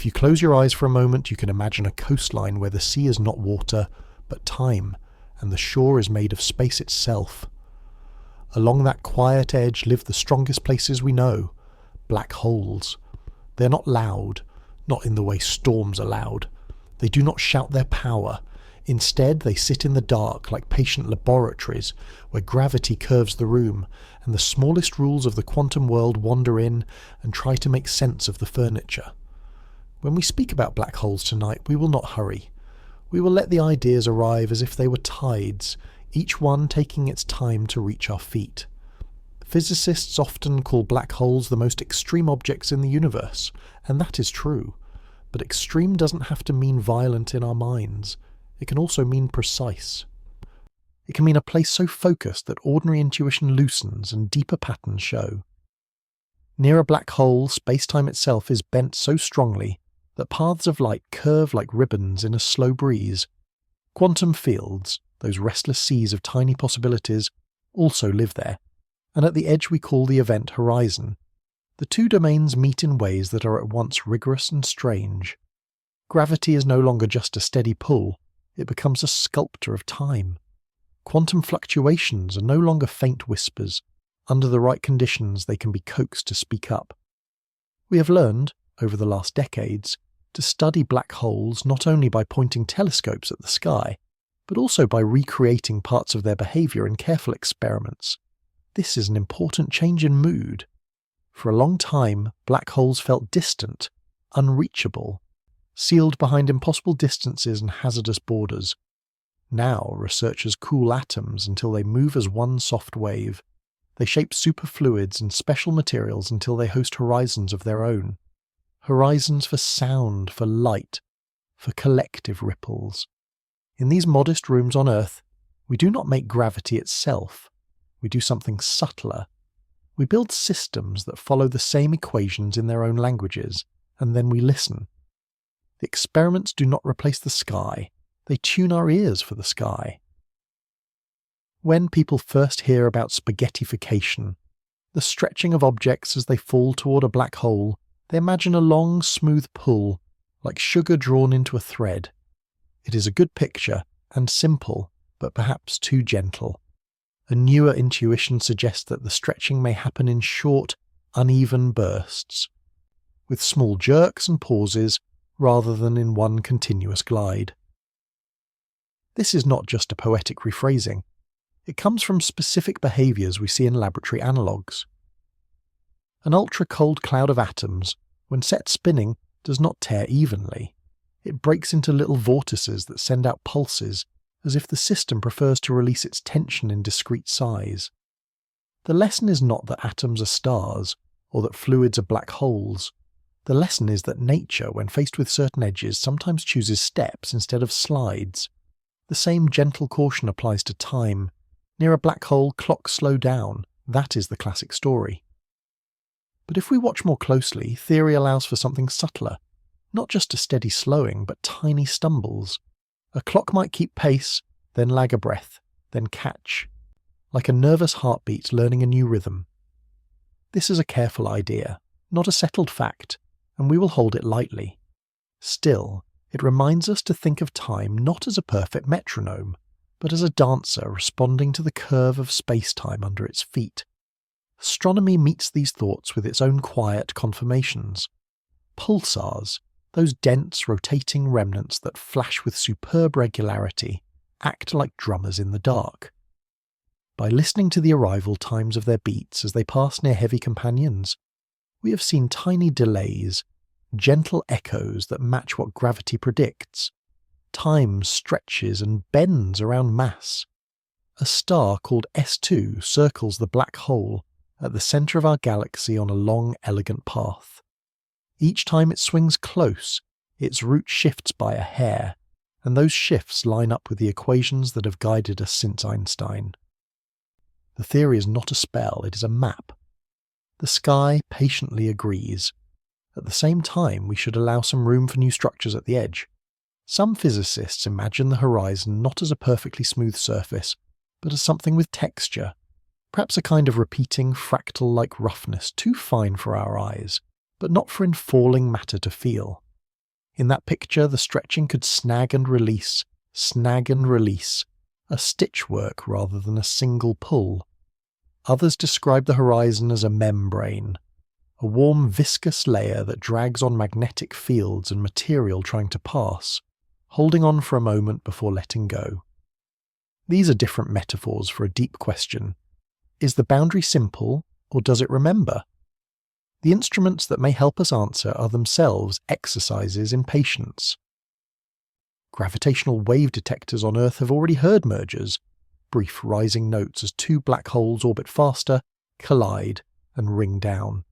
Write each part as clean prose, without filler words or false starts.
If you close your eyes for a moment, you can imagine a coastline where the sea is not water, but time, and the shore is made of space itself. Along that quiet edge live the strongest places we know, black holes. They're not loud, not in the way storms are loud. They do not shout their power. Instead, they sit in the dark like patient laboratories where gravity curves the room and the smallest rules of the quantum world wander in and try to make sense of the furniture. When we speak about black holes tonight, we will not hurry. We will let the ideas arrive as if they were tides, each one taking its time to reach our feet. Physicists often call black holes the most extreme objects in the universe, and that is true. But extreme doesn't have to mean violent in our minds. It can also mean precise. It can mean a place so focused that ordinary intuition loosens and deeper patterns show. Near a black hole, space-time itself is bent so strongly that paths of light curve like ribbons in a slow breeze. Quantum fields, those restless seas of tiny possibilities, also live there, and at the edge we call the event horizon. The two domains meet in ways that are at once rigorous and strange. Gravity is no longer just a steady pull, it becomes a sculptor of time. Quantum fluctuations are no longer faint whispers. Under the right conditions, they can be coaxed to speak up. We have learned, over the last decades, to study black holes not only by pointing telescopes at the sky, but also by recreating parts of their behaviour in careful experiments. This is an important change in mood. For a long time, black holes felt distant, unreachable, sealed behind impossible distances and hazardous borders. Now, researchers cool atoms until they move as one soft wave. They shape superfluids and special materials until they host horizons of their own. Horizons for sound, for light, for collective ripples. In these modest rooms on Earth, we do not make gravity itself. We do something subtler. We build systems that follow the same equations in their own languages, and then we listen. The experiments do not replace the sky. They tune our ears for the sky. When people first hear about spaghettification, the stretching of objects as they fall toward a black hole, they imagine a long, smooth pull, like sugar drawn into a thread. It is a good picture, and simple, but perhaps too gentle. A newer intuition suggests that the stretching may happen in short, uneven bursts, with small jerks and pauses, rather than in one continuous glide. This is not just a poetic rephrasing. It comes from specific behaviours we see in laboratory analogues. An ultra-cold cloud of atoms, when set spinning, does not tear evenly. It breaks into little vortices that send out pulses, as if the system prefers to release its tension in discrete size. The lesson is not that atoms are stars, or that fluids are black holes. The lesson is that nature, when faced with certain edges, sometimes chooses steps instead of slides. The same gentle caution applies to time. Near a black hole, clocks slow down. That is the classic story. But if we watch more closely, theory allows for something subtler. Not just a steady slowing, but tiny stumbles. A clock might keep pace, then lag a breath, then catch. Like a nervous heartbeat learning a new rhythm. This is a careful idea, not a settled fact, and we will hold it lightly. Still, it reminds us to think of time not as a perfect metronome, but as a dancer responding to the curve of space-time under its feet. Astronomy meets these thoughts with its own quiet confirmations. Pulsars, those dense, rotating remnants that flash with superb regularity, act like drummers in the dark. By listening to the arrival times of their beats as they pass near heavy companions, we have seen tiny delays, gentle echoes that match what gravity predicts. Time stretches and bends around mass. A star called S2 circles the black hole at the centre of our galaxy on a long, elegant path. Each time it swings close, its route shifts by a hair, and those shifts line up with the equations that have guided us since Einstein. The theory is not a spell, it is a map. The sky patiently agrees. At the same time, we should allow some room for new structures at the edge. Some physicists imagine the horizon not as a perfectly smooth surface, but as something with texture, perhaps a kind of repeating fractal-like roughness too fine for our eyes, but not for infalling matter to feel. In that picture, the stretching could snag and release, a stitchwork rather than a single pull. Others describe the horizon as a membrane, a warm viscous layer that drags on magnetic fields and material trying to pass, holding on for a moment before letting go. These are different metaphors for a deep question. Is the boundary simple, or does it remember? The instruments that may help us answer are themselves exercises in patience. Gravitational wave detectors on Earth have already heard mergers, brief rising notes as two black holes orbit faster, collide, and ring down.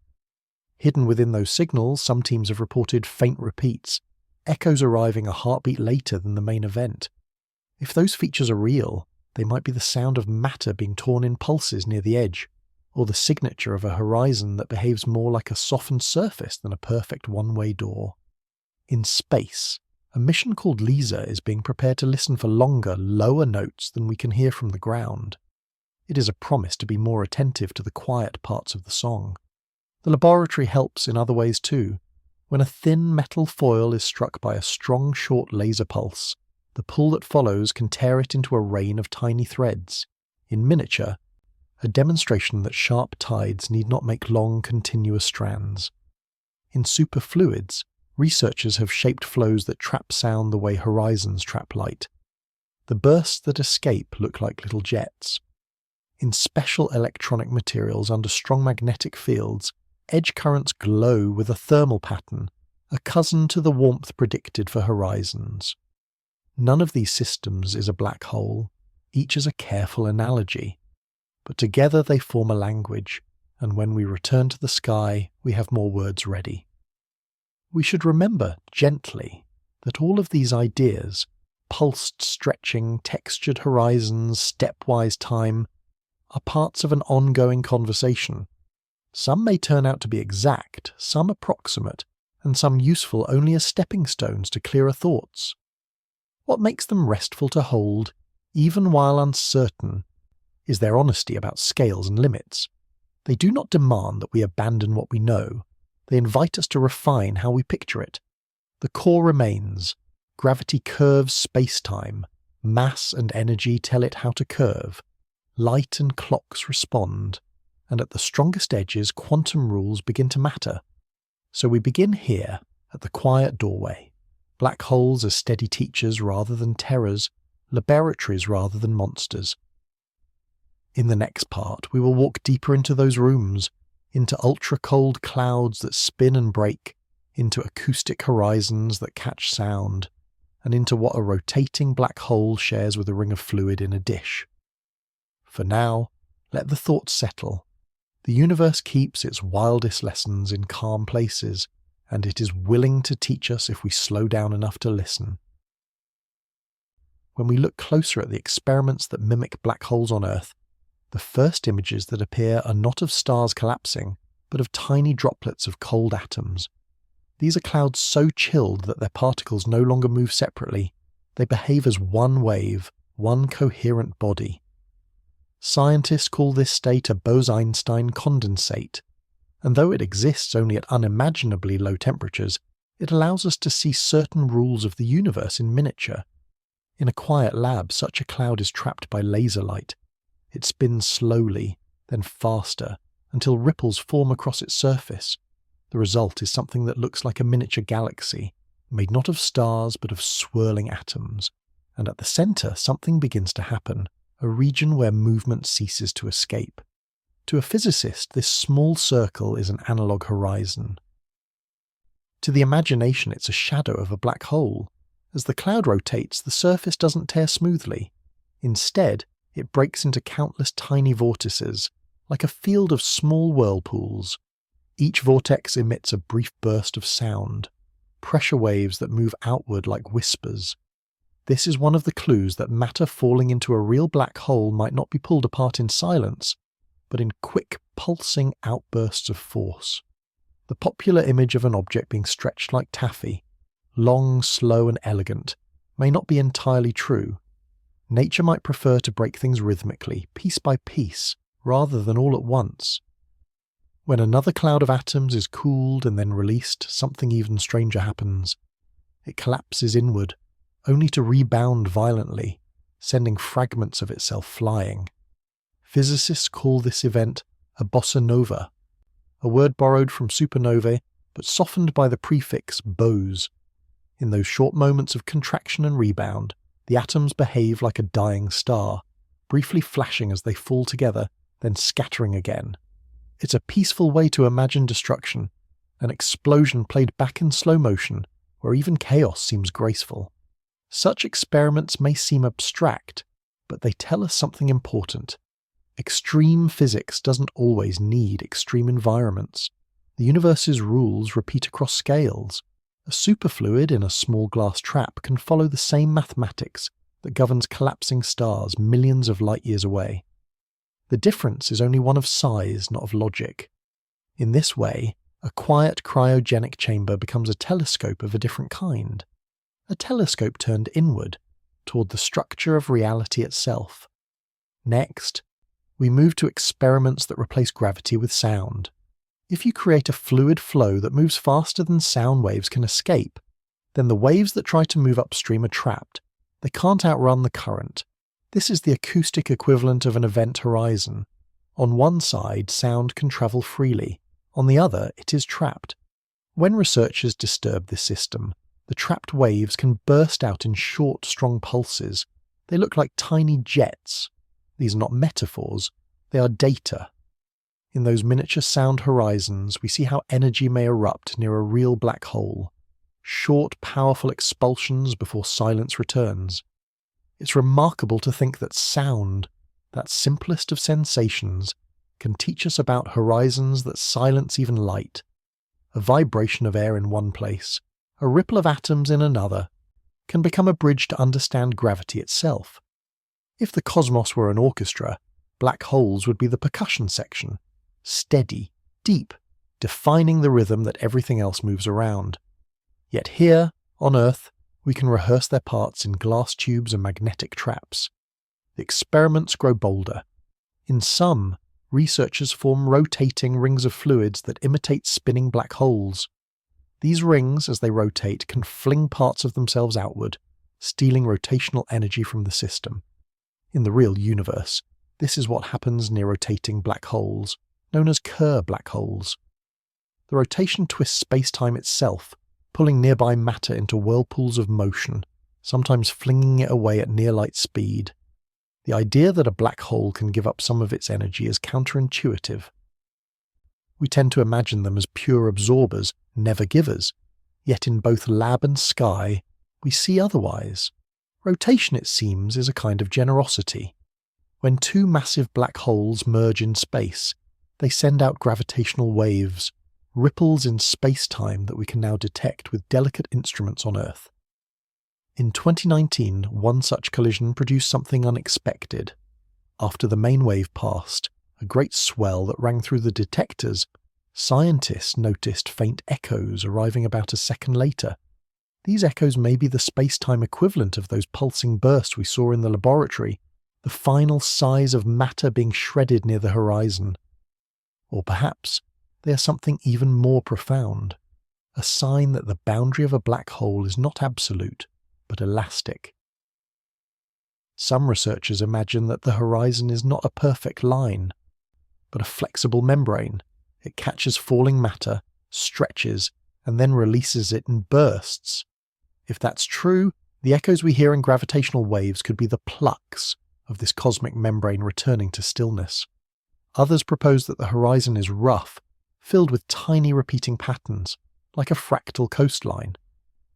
Hidden within those signals, some teams have reported faint repeats, echoes arriving a heartbeat later than the main event. If those features are real, they might be the sound of matter being torn in pulses near the edge, or the signature of a horizon that behaves more like a softened surface than a perfect one-way door. In space, a mission called LISA is being prepared to listen for longer, lower notes than we can hear from the ground. It is a promise to be more attentive to the quiet parts of the song. The laboratory helps in other ways too. When a thin metal foil is struck by a strong short laser pulse, the pull that follows can tear it into a rain of tiny threads. In miniature, a demonstration that sharp tides need not make long, continuous strands. In superfluids, researchers have shaped flows that trap sound the way horizons trap light. The bursts that escape look like little jets. In special electronic materials under strong magnetic fields, edge currents glow with a thermal pattern, a cousin to the warmth predicted for horizons. None of these systems is a black hole, each is a careful analogy. But together they form a language, and when we return to the sky, we have more words ready. We should remember, gently, that all of these ideas, pulsed stretching, textured horizons, stepwise time, are parts of an ongoing conversation. Some may turn out to be exact, some approximate, and some useful only as stepping stones to clearer thoughts. What makes them restful to hold, even while uncertain, is their honesty about scales and limits. They do not demand that we abandon what we know. They invite us to refine how we picture it. The core remains. Gravity curves space-time. Mass and energy tell it how to curve. Light and clocks respond. And at the strongest edges, quantum rules begin to matter. So we begin here, at the quiet doorway. Black holes as steady teachers rather than terrors, laboratories rather than monsters. In the next part, we will walk deeper into those rooms, into ultra-cold clouds that spin and break, into acoustic horizons that catch sound, and into what a rotating black hole shares with a ring of fluid in a dish. For now, let the thoughts settle. The universe keeps its wildest lessons in calm places, and it is willing to teach us if we slow down enough to listen. When we look closer at the experiments that mimic black holes on Earth, the first images that appear are not of stars collapsing, but of tiny droplets of cold atoms. These are clouds so chilled that their particles no longer move separately. They behave as one wave, one coherent body. Scientists call this state a Bose-Einstein condensate, and though it exists only at unimaginably low temperatures, it allows us to see certain rules of the universe in miniature. In a quiet lab, such a cloud is trapped by laser light. It spins slowly, then faster, until ripples form across its surface. The result is something that looks like a miniature galaxy, made not of stars but of swirling atoms. And at the centre, something begins to happen, a region where movement ceases to escape. To a physicist, this small circle is an analog horizon. To the imagination, it's a shadow of a black hole. As the cloud rotates, the surface doesn't tear smoothly. Instead, it breaks into countless tiny vortices, like a field of small whirlpools. Each vortex emits a brief burst of sound, pressure waves that move outward like whispers. This is one of the clues that matter falling into a real black hole might not be pulled apart in silence, but in quick, pulsing outbursts of force. The popular image of an object being stretched like taffy, long, slow and elegant, may not be entirely true. Nature might prefer to break things rhythmically, piece by piece, rather than all at once. When another cloud of atoms is cooled and then released, something even stranger happens. it collapses inward, only to rebound violently, sending fragments of itself flying. Physicists call this event a bossa nova, a word borrowed from supernovae but softened by the prefix bose. In those short moments of contraction and rebound, the atoms behave like a dying star, briefly flashing as they fall together, then scattering again. It's a peaceful way to imagine destruction, an explosion played back in slow motion, where even chaos seems graceful. Such experiments may seem abstract, but they tell us something important. Extreme physics doesn't always need extreme environments. The universe's rules repeat across scales. A superfluid in a small glass trap can follow the same mathematics that governs collapsing stars millions of light years away. The difference is only one of size, not of logic. In this way, a quiet cryogenic chamber becomes a telescope of a different kind. A telescope turned inward, toward the structure of reality itself. Next, we move to experiments that replace gravity with sound. If you create a fluid flow that moves faster than sound waves can escape, then the waves that try to move upstream are trapped. They can't outrun the current. This is the acoustic equivalent of an event horizon. On one side, sound can travel freely. On the other, it is trapped. When researchers disturb this system, the trapped waves can burst out in short, strong pulses. They look like tiny jets. These are not metaphors, they are data. In those miniature sound horizons, we see how energy may erupt near a real black hole. Short, powerful expulsions before silence returns. It's remarkable to think that sound, that simplest of sensations, can teach us about horizons that silence even light. A vibration of air in one place, a ripple of atoms in another, can become a bridge to understand gravity itself. If the cosmos were an orchestra, black holes would be the percussion section, steady, deep, defining the rhythm that everything else moves around. Yet here, on Earth, we can rehearse their parts in glass tubes and magnetic traps. The experiments grow bolder. In some, researchers form rotating rings of fluids that imitate spinning black holes. These rings, as they rotate, can fling parts of themselves outward, stealing rotational energy from the system. In the real universe, this is what happens near rotating black holes, known as Kerr black holes. The rotation twists spacetime itself, pulling nearby matter into whirlpools of motion, sometimes flinging it away at near-light speed. The idea that a black hole can give up some of its energy is counterintuitive. We tend to imagine them as pure absorbers, never givers, yet in both lab and sky, we see otherwise. Rotation, it seems, is a kind of generosity. When two massive black holes merge in space, they send out gravitational waves, ripples in space-time that we can now detect with delicate instruments on Earth. In 2019, one such collision produced something unexpected. After the main wave passed, a great swell that rang through the detectors, scientists noticed faint echoes arriving about a second later. These echoes may be the space-time equivalent of those pulsing bursts we saw in the laboratory, the final size of matter being shredded near the horizon. Or perhaps they are something even more profound, a sign that the boundary of a black hole is not absolute, but elastic. Some researchers imagine that the horizon is not a perfect line, but a flexible membrane. It catches falling matter, stretches, and then releases it in bursts. If that's true, the echoes we hear in gravitational waves could be the plucks of this cosmic membrane returning to stillness. Others propose that the horizon is rough, filled with tiny repeating patterns, like a fractal coastline.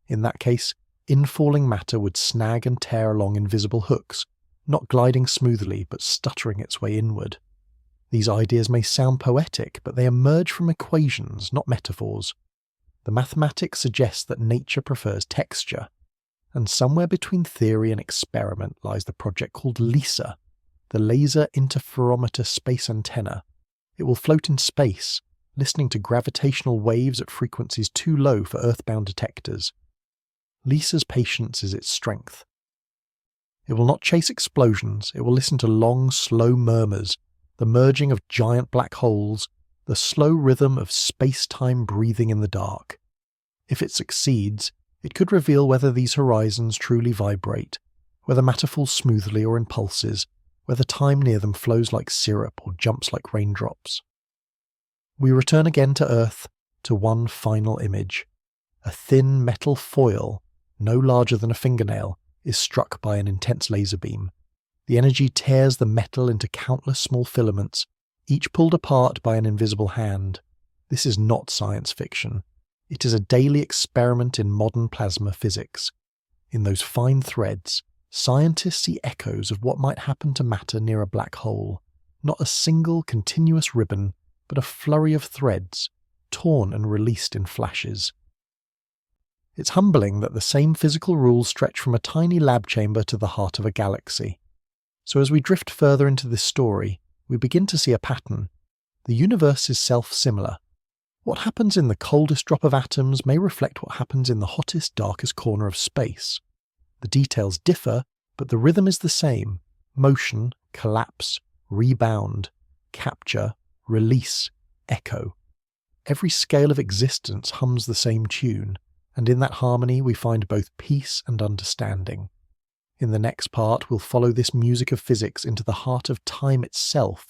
In that case, infalling matter would snag and tear along invisible hooks, not gliding smoothly but stuttering its way inward. These ideas may sound poetic, but they emerge from equations, not metaphors. The mathematics suggests that nature prefers texture, and somewhere between theory and experiment lies the project called LISA, the Laser Interferometer Space Antenna. It will float in space, listening to gravitational waves at frequencies too low for earthbound detectors. LISA's patience is its strength. It will not chase explosions, it will listen to long, slow murmurs, the merging of giant black holes, the slow rhythm of space-time breathing in the dark. If it succeeds, It could reveal whether these horizons truly vibrate, whether matter falls smoothly or in pulses, whether time near them flows like syrup or jumps like raindrops. We return again to Earth, to one final image. A thin metal foil, no larger than a fingernail, is struck by an intense laser beam. The energy tears the metal into countless small filaments, each pulled apart by an invisible hand. This is not science fiction. It is a daily experiment in modern plasma physics. In those fine threads, scientists see echoes of what might happen to matter near a black hole. Not a single continuous ribbon, but a flurry of threads, torn and released in flashes. It's humbling that the same physical rules stretch from a tiny lab chamber to the heart of a galaxy. So as we drift further into this story, we begin to see a pattern. The universe is self-similar. What happens in the coldest drop of atoms may reflect what happens in the hottest, darkest corner of space. The details differ, but the rhythm is the same: motion, collapse, rebound, capture, release, echo. Every scale of existence hums the same tune, and in that harmony we find both peace and understanding. In the next part, we'll follow this music of physics into the heart of time itself,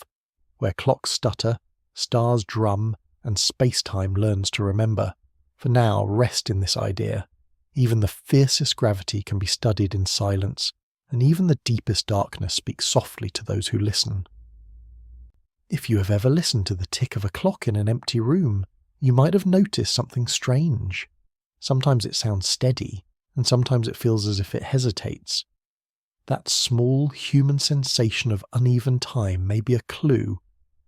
where clocks stutter, stars drum, and space-time learns to remember. For now, rest in this idea. Even the fiercest gravity can be studied in silence, and even the deepest darkness speaks softly to those who listen. If you have ever listened to the tick of a clock in an empty room, you might have noticed something strange. Sometimes it sounds steady, and sometimes it feels as if it hesitates. That small human sensation of uneven time may be a clue,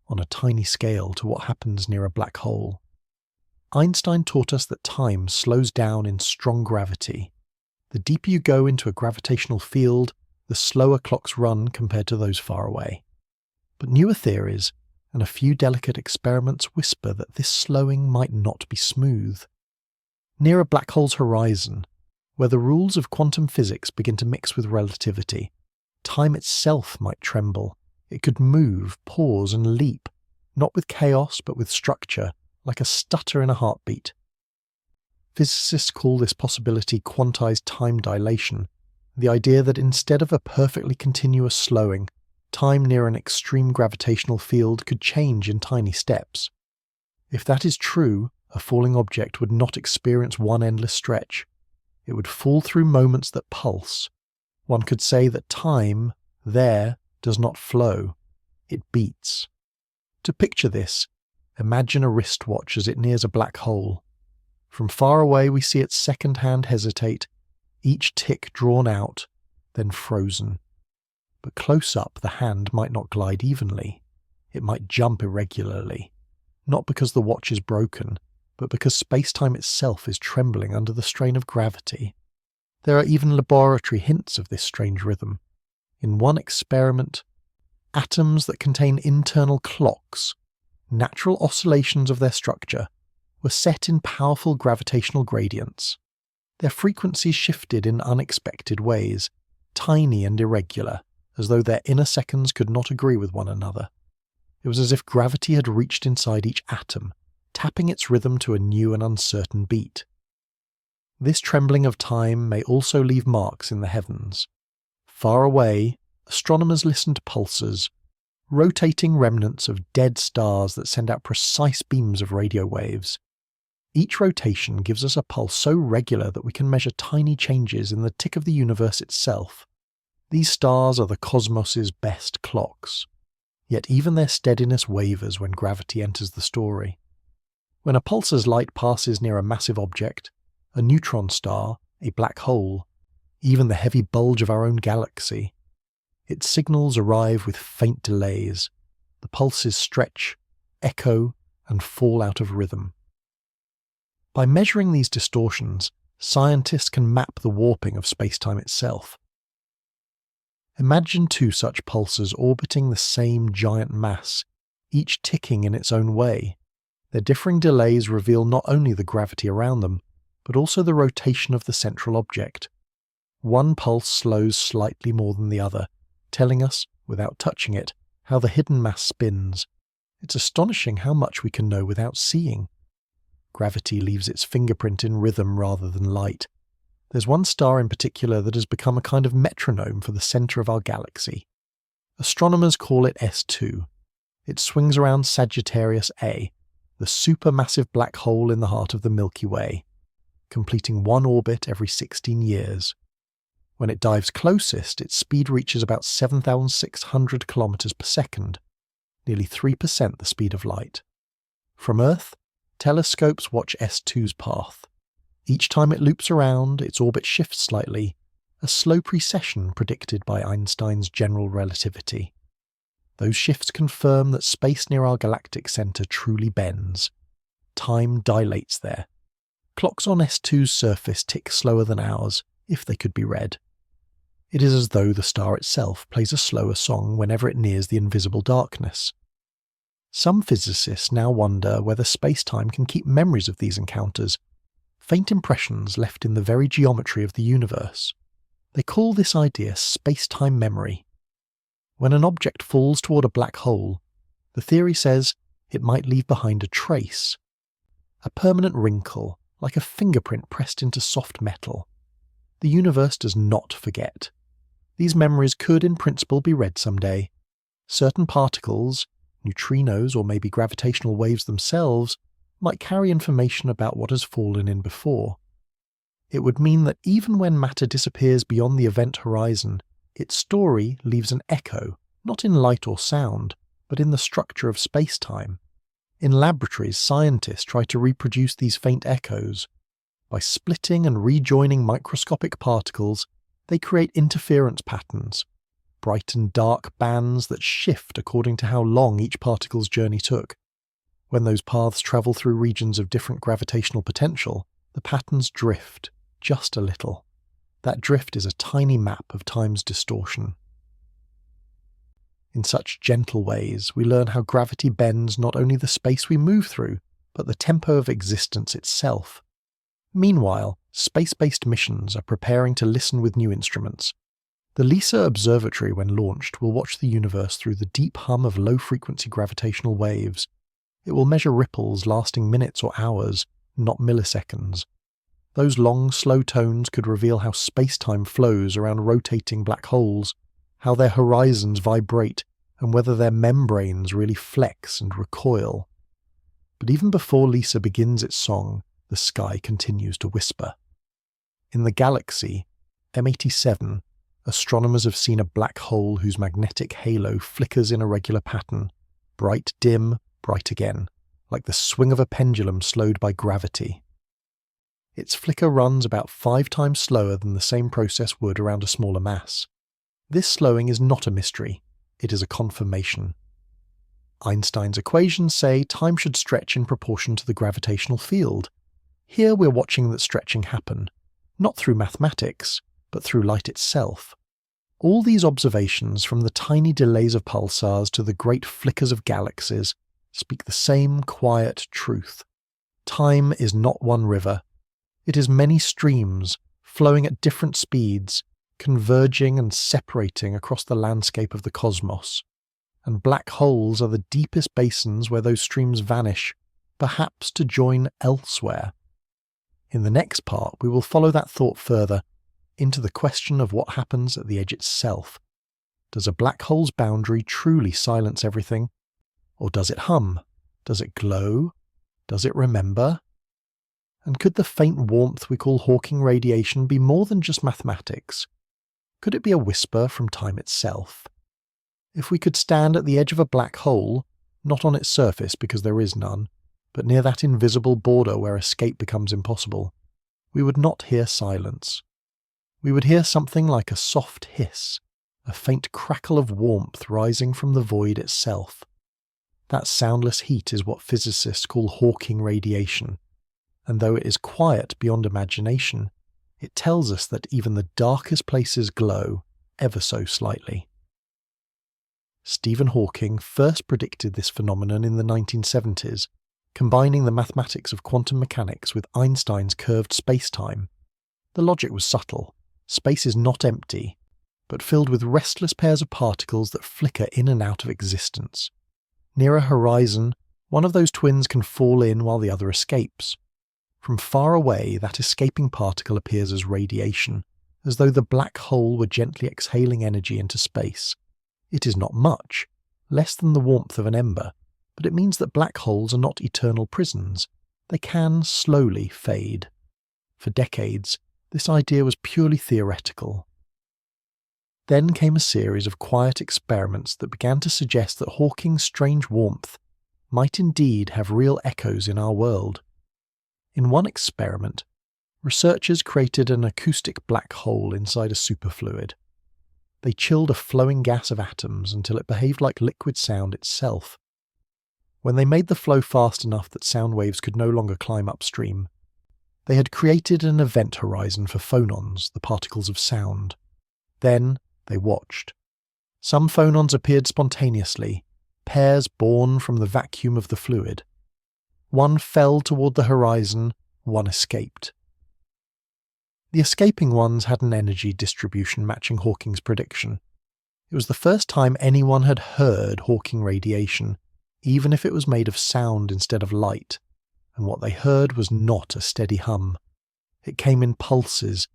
on a tiny scale, to what happens near a black hole. Einstein taught us that time slows down in strong gravity. The deeper you go into a gravitational field, the slower clocks run compared to those far away. But newer theories and a few delicate experiments whisper that this slowing might not be smooth. Near a black hole's horizon, where the rules of quantum physics begin to mix with relativity, time itself might tremble. It could move, pause, and leap, not with chaos but with structure, like a stutter in a heartbeat. Physicists call this possibility quantized time dilation, the idea that instead of a perfectly continuous slowing, time near an extreme gravitational field could change in tiny steps. If that is true, a falling object would not experience one endless stretch. It would fall through moments that pulse. One could say that time, there, does not flow. It beats. To picture this, imagine a wristwatch as it nears a black hole. From far away we see its second hand hesitate, each tick drawn out, then frozen. But close up the hand might not glide evenly. It might jump irregularly, not because the watch is broken, but because space-time itself is trembling under the strain of gravity. There are even laboratory hints of this strange rhythm. In one experiment, atoms that contain internal clocks, natural oscillations of their structure, were set in powerful gravitational gradients. Their frequencies shifted in unexpected ways, tiny and irregular, as though their inner seconds could not agree with one another. It was as if gravity had reached inside each atom, tapping its rhythm to a new and uncertain beat. This trembling of time may also leave marks in the heavens. Far away, astronomers listen to pulsars, rotating remnants of dead stars that send out precise beams of radio waves. Each rotation gives us a pulse so regular that we can measure tiny changes in the tick of the universe itself. These stars are the cosmos's best clocks. Yet even their steadiness wavers when gravity enters the story. When a pulsar's light passes near a massive object, a neutron star, a black hole, even the heavy bulge of our own galaxy, its signals arrive with faint delays. The pulses stretch, echo, and fall out of rhythm. By measuring these distortions, scientists can map the warping of space-time itself. Imagine two such pulsars orbiting the same giant mass, each ticking in its own way. Their differing delays reveal not only the gravity around them, but also the rotation of the central object. One pulse slows slightly more than the other, telling us, without touching it, how the hidden mass spins. It's astonishing how much we can know without seeing. Gravity leaves its fingerprint in rhythm rather than light, There's one star in particular that has become a kind of metronome for the centre of our galaxy. Astronomers call it S2. It swings around Sagittarius A, the supermassive black hole in the heart of the Milky Way, completing one orbit every 16 years. When it dives closest, its speed reaches about 7,600 kilometers per second, nearly 3% the speed of light. From Earth, telescopes watch S2's path. Each time it loops around, its orbit shifts slightly, a slow precession predicted by Einstein's general relativity. Those shifts confirm that space near our galactic centre truly bends. Time dilates there. Clocks on S2's surface tick slower than ours, if they could be read. It is as though the star itself plays a slower song whenever it nears the invisible darkness. Some physicists now wonder whether spacetime can keep memories of these encounters, faint impressions left in the very geometry of the universe. They call this idea spacetime memory. When an object falls toward a black hole, the theory says it might leave behind a trace, a permanent wrinkle, like a fingerprint pressed into soft metal. The universe does not forget. These memories could in principle be read someday. Certain particles, neutrinos or maybe gravitational waves themselves, might carry information about what has fallen in before. It would mean that even when matter disappears beyond the event horizon, its story leaves an echo, not in light or sound, but in the structure of space-time. In laboratories, scientists try to reproduce these faint echoes. By splitting and rejoining microscopic particles, they create interference patterns, bright and dark bands that shift according to how long each particle's journey took. When those paths travel through regions of different gravitational potential, the patterns drift, just a little. That drift is a tiny map of time's distortion. In such gentle ways, we learn how gravity bends not only the space we move through, but the tempo of existence itself. Meanwhile, space-based missions are preparing to listen with new instruments. The LISA observatory, when launched, will watch the universe through the deep hum of low-frequency gravitational waves. It will measure ripples lasting minutes or hours, not milliseconds. Those long, slow tones could reveal how space-time flows around rotating black holes, how their horizons vibrate, and whether their membranes really flex and recoil. But even before LISA begins its song, the sky continues to whisper. In the galaxy, M87, astronomers have seen a black hole whose magnetic halo flickers in a regular pattern, bright, dim, bright again, like the swing of a pendulum slowed by gravity. Its flicker runs about 5 times slower than the same process would around a smaller mass. This slowing is not a mystery, it is a confirmation. Einstein's equations say time should stretch in proportion to the gravitational field. Here we're watching that stretching happen, not through mathematics, but through light itself. All these observations, from the tiny delays of pulsars to the great flickers of galaxies, speak the same quiet truth. Time is not one river. It is many streams, flowing at different speeds, converging and separating across the landscape of the cosmos. And black holes are the deepest basins where those streams vanish, perhaps to join elsewhere. In the next part, we will follow that thought further, into the question of what happens at the edge itself. Does a black hole's boundary truly silence everything? Or does it hum? Does it glow? Does it remember? And could the faint warmth we call Hawking radiation be more than just mathematics? Could it be a whisper from time itself? If we could stand at the edge of a black hole, not on its surface because there is none, but near that invisible border where escape becomes impossible, we would not hear silence. We would hear something like a soft hiss, a faint crackle of warmth rising from the void itself. That soundless heat is what physicists call Hawking radiation, and though it is quiet beyond imagination, it tells us that even the darkest places glow, ever so slightly. Stephen Hawking first predicted this phenomenon in the 1970s, combining the mathematics of quantum mechanics with Einstein's curved spacetime. The logic was subtle. Space is not empty, but filled with restless pairs of particles that flicker in and out of existence. Near a horizon, one of those twins can fall in while the other escapes. From far away, that escaping particle appears as radiation, as though the black hole were gently exhaling energy into space. It is not much, less than the warmth of an ember, but it means that black holes are not eternal prisons. They can slowly fade. For decades, this idea was purely theoretical. Then came a series of quiet experiments that began to suggest that Hawking's strange warmth might indeed have real echoes in our world. In one experiment, researchers created an acoustic black hole inside a superfluid. They chilled a flowing gas of atoms until it behaved like liquid sound itself. When they made the flow fast enough that sound waves could no longer climb upstream, they had created an event horizon for phonons, the particles of sound. Then they watched. Some phonons appeared spontaneously, pairs born from the vacuum of the fluid. One fell toward the horizon, one escaped. The escaping ones had an energy distribution matching Hawking's prediction. It was the first time anyone had heard Hawking radiation, even if it was made of sound instead of light, and what they heard was not a steady hum. It came in pulses,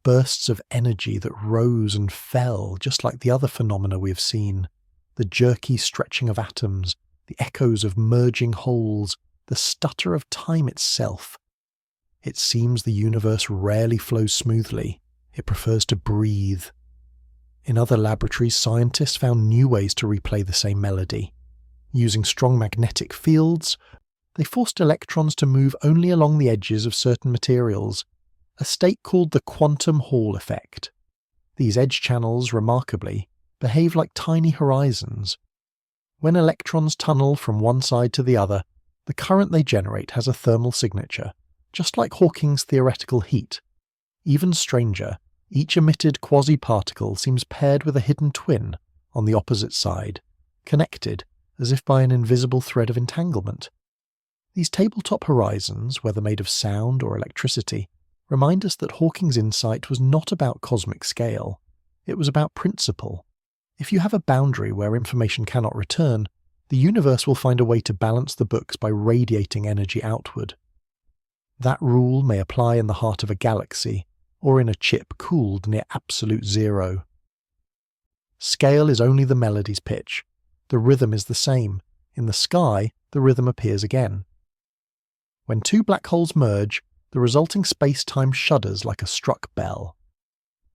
bursts of energy that rose and fell, just like the other phenomena we have seen. The jerky stretching of atoms, the echoes of merging wholes, the stutter of time itself. It seems the universe rarely flows smoothly. It prefers to breathe. In other laboratories, scientists found new ways to replay the same melody. Using strong magnetic fields, they forced electrons to move only along the edges of certain materials, a state called the quantum Hall effect. These edge channels, remarkably, behave like tiny horizons. When electrons tunnel from one side to the other, the current they generate has a thermal signature, just like Hawking's theoretical heat. Even stranger, each emitted quasi-particle seems paired with a hidden twin on the opposite side, connected as if by an invisible thread of entanglement. These tabletop horizons, whether made of sound or electricity, remind us that Hawking's insight was not about cosmic scale. It was about principle. If you have a boundary where information cannot return, the universe will find a way to balance the books by radiating energy outward. That rule may apply in the heart of a galaxy, or in a chip cooled near absolute zero. Scale is only the melody's pitch. The rhythm is the same. In the sky, the rhythm appears again. When two black holes merge, the resulting space-time shudders like a struck bell.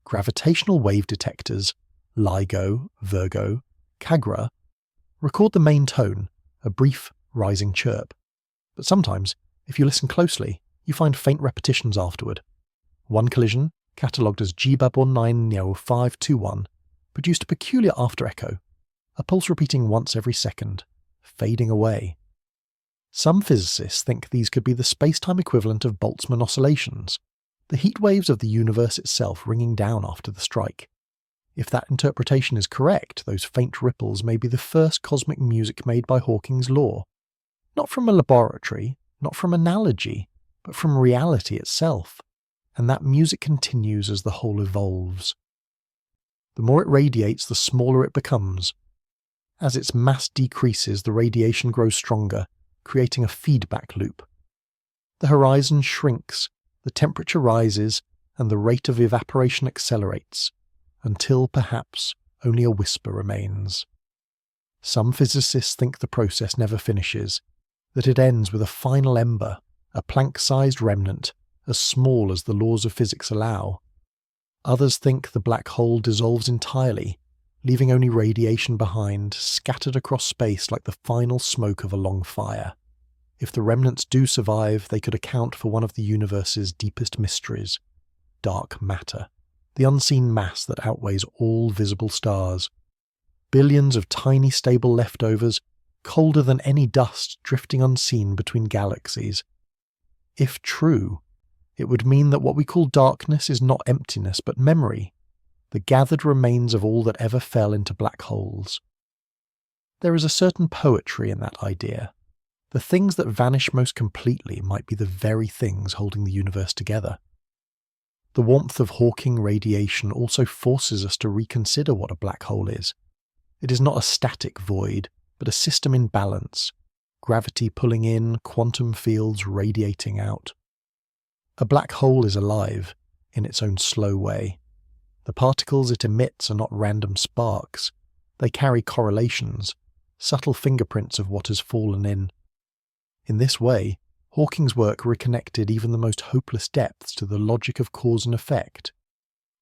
Gravitational wave detectors, LIGO, Virgo, Cagra, record the main tone, a brief, rising chirp. But sometimes, if you listen closely, you find faint repetitions afterward. One collision, catalogued as G-Bab190521, produced a peculiar after-echo, a pulse repeating once every second, fading away. Some physicists think these could be the space-time equivalent of Boltzmann oscillations, the heat waves of the universe itself ringing down after the strike. If that interpretation is correct, those faint ripples may be the first cosmic music made by Hawking's law. Not from a laboratory, not from analogy, but from reality itself. And that music continues as the whole evolves. The more it radiates, the smaller it becomes. As its mass decreases, the radiation grows stronger, creating a feedback loop. The horizon shrinks, the temperature rises, and the rate of evaporation accelerates, until perhaps only a whisper remains. Some physicists think the process never finishes, that it ends with a final ember, a Planck-sized remnant, as small as the laws of physics allow. Others think the black hole dissolves entirely, leaving only radiation behind, scattered across space like the final smoke of a long fire. If the remnants do survive, they could account for one of the universe's deepest mysteries, dark matter, the unseen mass that outweighs all visible stars. Billions of tiny stable leftovers, colder than any dust drifting unseen between galaxies. If true, it would mean that what we call darkness is not emptiness but memory, the gathered remains of all that ever fell into black holes. There is a certain poetry in that idea. The things that vanish most completely might be the very things holding the universe together. The warmth of Hawking radiation also forces us to reconsider what a black hole is. It is not a static void, but a system in balance, gravity pulling in, quantum fields radiating out. A black hole is alive, in its own slow way. The particles it emits are not random sparks. They carry correlations, subtle fingerprints of what has fallen in. In this way, Hawking's work reconnected even the most hopeless depths to the logic of cause and effect.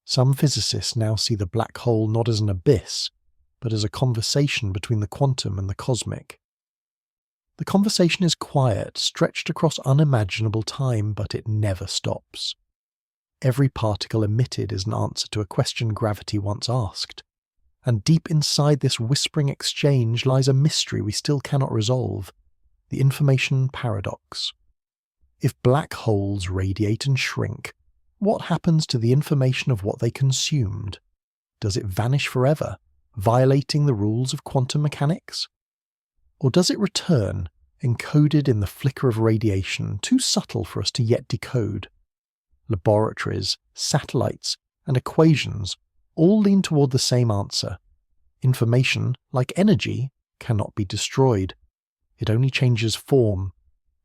Some physicists now see the black hole not as an abyss, but as a conversation between the quantum and the cosmic. The conversation is quiet, stretched across unimaginable time, but it never stops. Every particle emitted is an answer to a question gravity once asked, and deep inside this whispering exchange lies a mystery we still cannot resolve, the information paradox. If black holes radiate and shrink, what happens to the information of what they consumed? Does it vanish forever, violating the rules of quantum mechanics? Or does it return, encoded in the flicker of radiation, too subtle for us to yet decode? Laboratories, satellites, and equations all lean toward the same answer. Information, like energy, cannot be destroyed. It only changes form.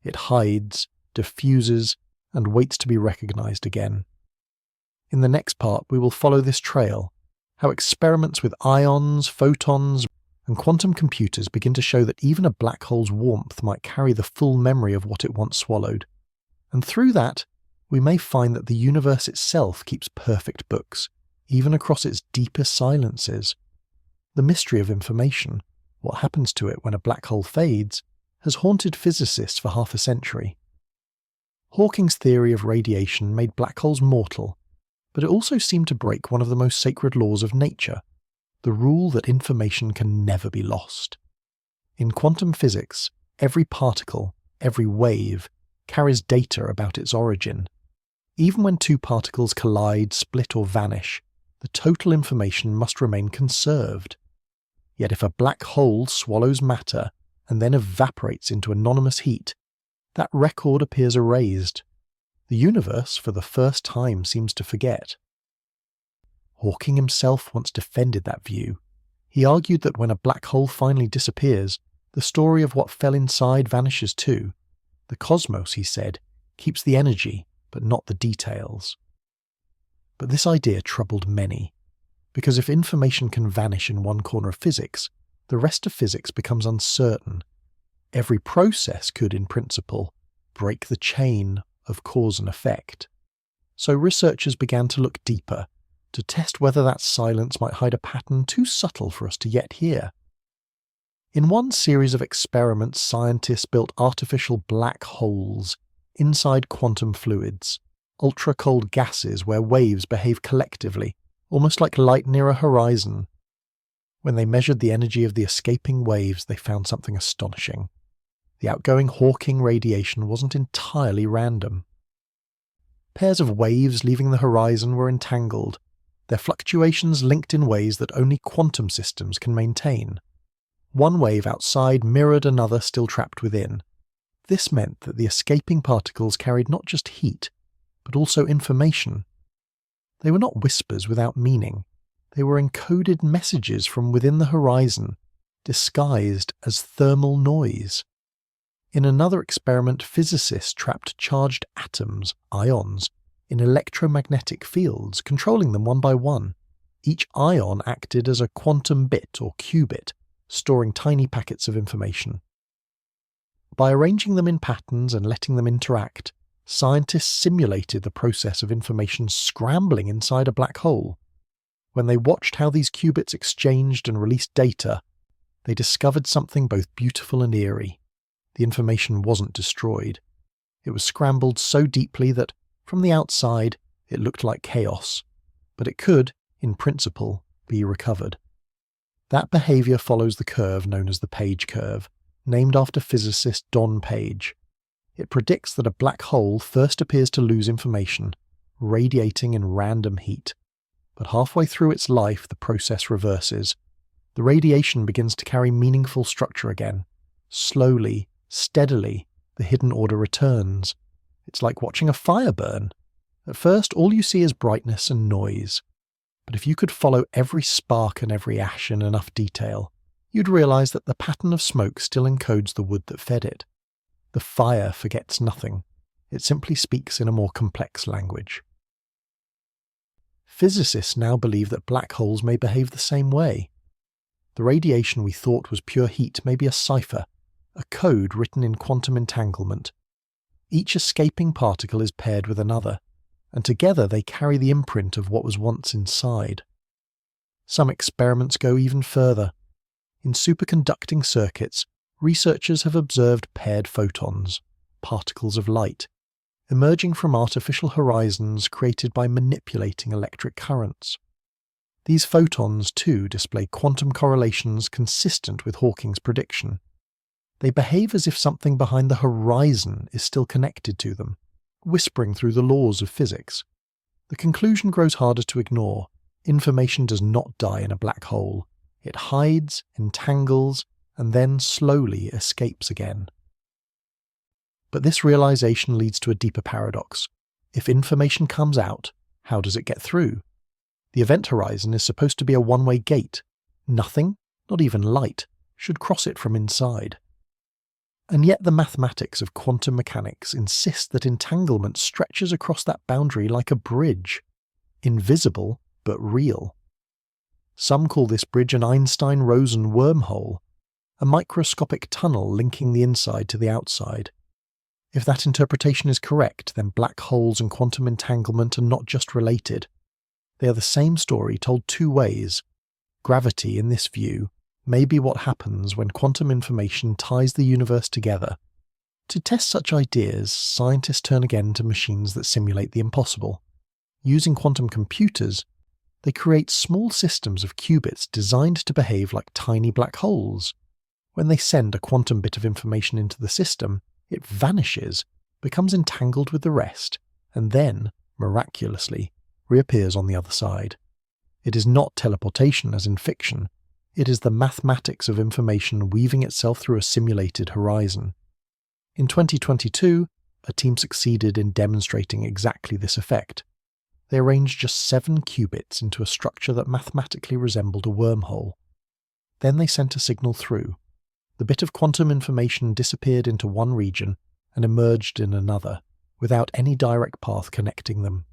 It hides, diffuses, and waits to be recognized again. In the next part, we will follow this trail, how experiments with ions, photons, and quantum computers begin to show that even a black hole's warmth might carry the full memory of what it once swallowed. And through that, we may find that the universe itself keeps perfect books, even across its deepest silences. The mystery of information, what happens to it when a black hole fades, has haunted physicists for half a century. Hawking's theory of radiation made black holes mortal, but it also seemed to break one of the most sacred laws of nature, the rule that information can never be lost. In quantum physics, every particle, every wave, carries data about its origin. Even when two particles collide, split, or vanish, the total information must remain conserved. Yet if a black hole swallows matter and then evaporates into anonymous heat, that record appears erased. The universe, for the first time, seems to forget. Hawking himself once defended that view. He argued that when a black hole finally disappears, the story of what fell inside vanishes too. The cosmos, he said, keeps the energy, but not the details. But this idea troubled many, because if information can vanish in one corner of physics, the rest of physics becomes uncertain. Every process could, in principle, break the chain of cause and effect. So researchers began to look deeper, to test whether that silence might hide a pattern too subtle for us to yet hear. In one series of experiments, scientists built artificial black holes inside quantum fluids, ultra-cold gases where waves behave collectively, almost like light near a horizon. When they measured the energy of the escaping waves, they found something astonishing. The outgoing Hawking radiation wasn't entirely random. Pairs of waves leaving the horizon were entangled, their fluctuations linked in ways that only quantum systems can maintain. One wave outside mirrored another still trapped within. This meant that the escaping particles carried not just heat, but also information. They were not whispers without meaning. They were encoded messages from within the horizon, disguised as thermal noise. In another experiment, physicists trapped charged atoms, ions, in electromagnetic fields, controlling them one by one. Each ion acted as a quantum bit or qubit, storing tiny packets of information. By arranging them in patterns and letting them interact, scientists simulated the process of information scrambling inside a black hole. When they watched how these qubits exchanged and released data, they discovered something both beautiful and eerie. The information wasn't destroyed. It was scrambled so deeply that, from the outside, it looked like chaos, but it could, in principle, be recovered. That behavior follows the curve known as the Page curve, named after physicist Don Page. It predicts that a black hole first appears to lose information, radiating in random heat. But halfway through its life, the process reverses. The radiation begins to carry meaningful structure again. Slowly, steadily, the hidden order returns. It's like watching a fire burn. At first, all you see is brightness and noise. But if you could follow every spark and every ash in enough detail, you'd realize that the pattern of smoke still encodes the wood that fed it. The fire forgets nothing. It simply speaks in a more complex language. Physicists now believe that black holes may behave the same way. The radiation we thought was pure heat may be a cipher, a code written in quantum entanglement. Each escaping particle is paired with another, and together they carry the imprint of what was once inside. Some experiments go even further. In superconducting circuits, researchers have observed paired photons, particles of light, emerging from artificial horizons created by manipulating electric currents. These photons, too, display quantum correlations consistent with Hawking's prediction. They behave as if something behind the horizon is still connected to them, whispering through the laws of physics. The conclusion grows harder to ignore. Information does not die in a black hole. It hides, entangles, and then slowly escapes again. But this realization leads to a deeper paradox. If information comes out, how does it get through? The event horizon is supposed to be a one-way gate. Nothing, not even light, should cross it from inside. And yet the mathematics of quantum mechanics insist that entanglement stretches across that boundary like a bridge, invisible but real. Some call this bridge an Einstein-Rosen wormhole, a microscopic tunnel linking the inside to the outside. If that interpretation is correct, then black holes and quantum entanglement are not just related. They are the same story told two ways. Gravity, in this view, may be what happens when quantum information ties the universe together. To test such ideas, scientists turn again to machines that simulate the impossible. Using quantum computers, they create small systems of qubits designed to behave like tiny black holes. When they send a quantum bit of information into the system, it vanishes, becomes entangled with the rest, and then, miraculously, reappears on the other side. It is not teleportation as in fiction. It is the mathematics of information weaving itself through a simulated horizon. In 2022, a team succeeded in demonstrating exactly this effect. They arranged just 7 qubits into a structure that mathematically resembled a wormhole. Then they sent a signal through. The bit of quantum information disappeared into one region and emerged in another, without any direct path connecting them.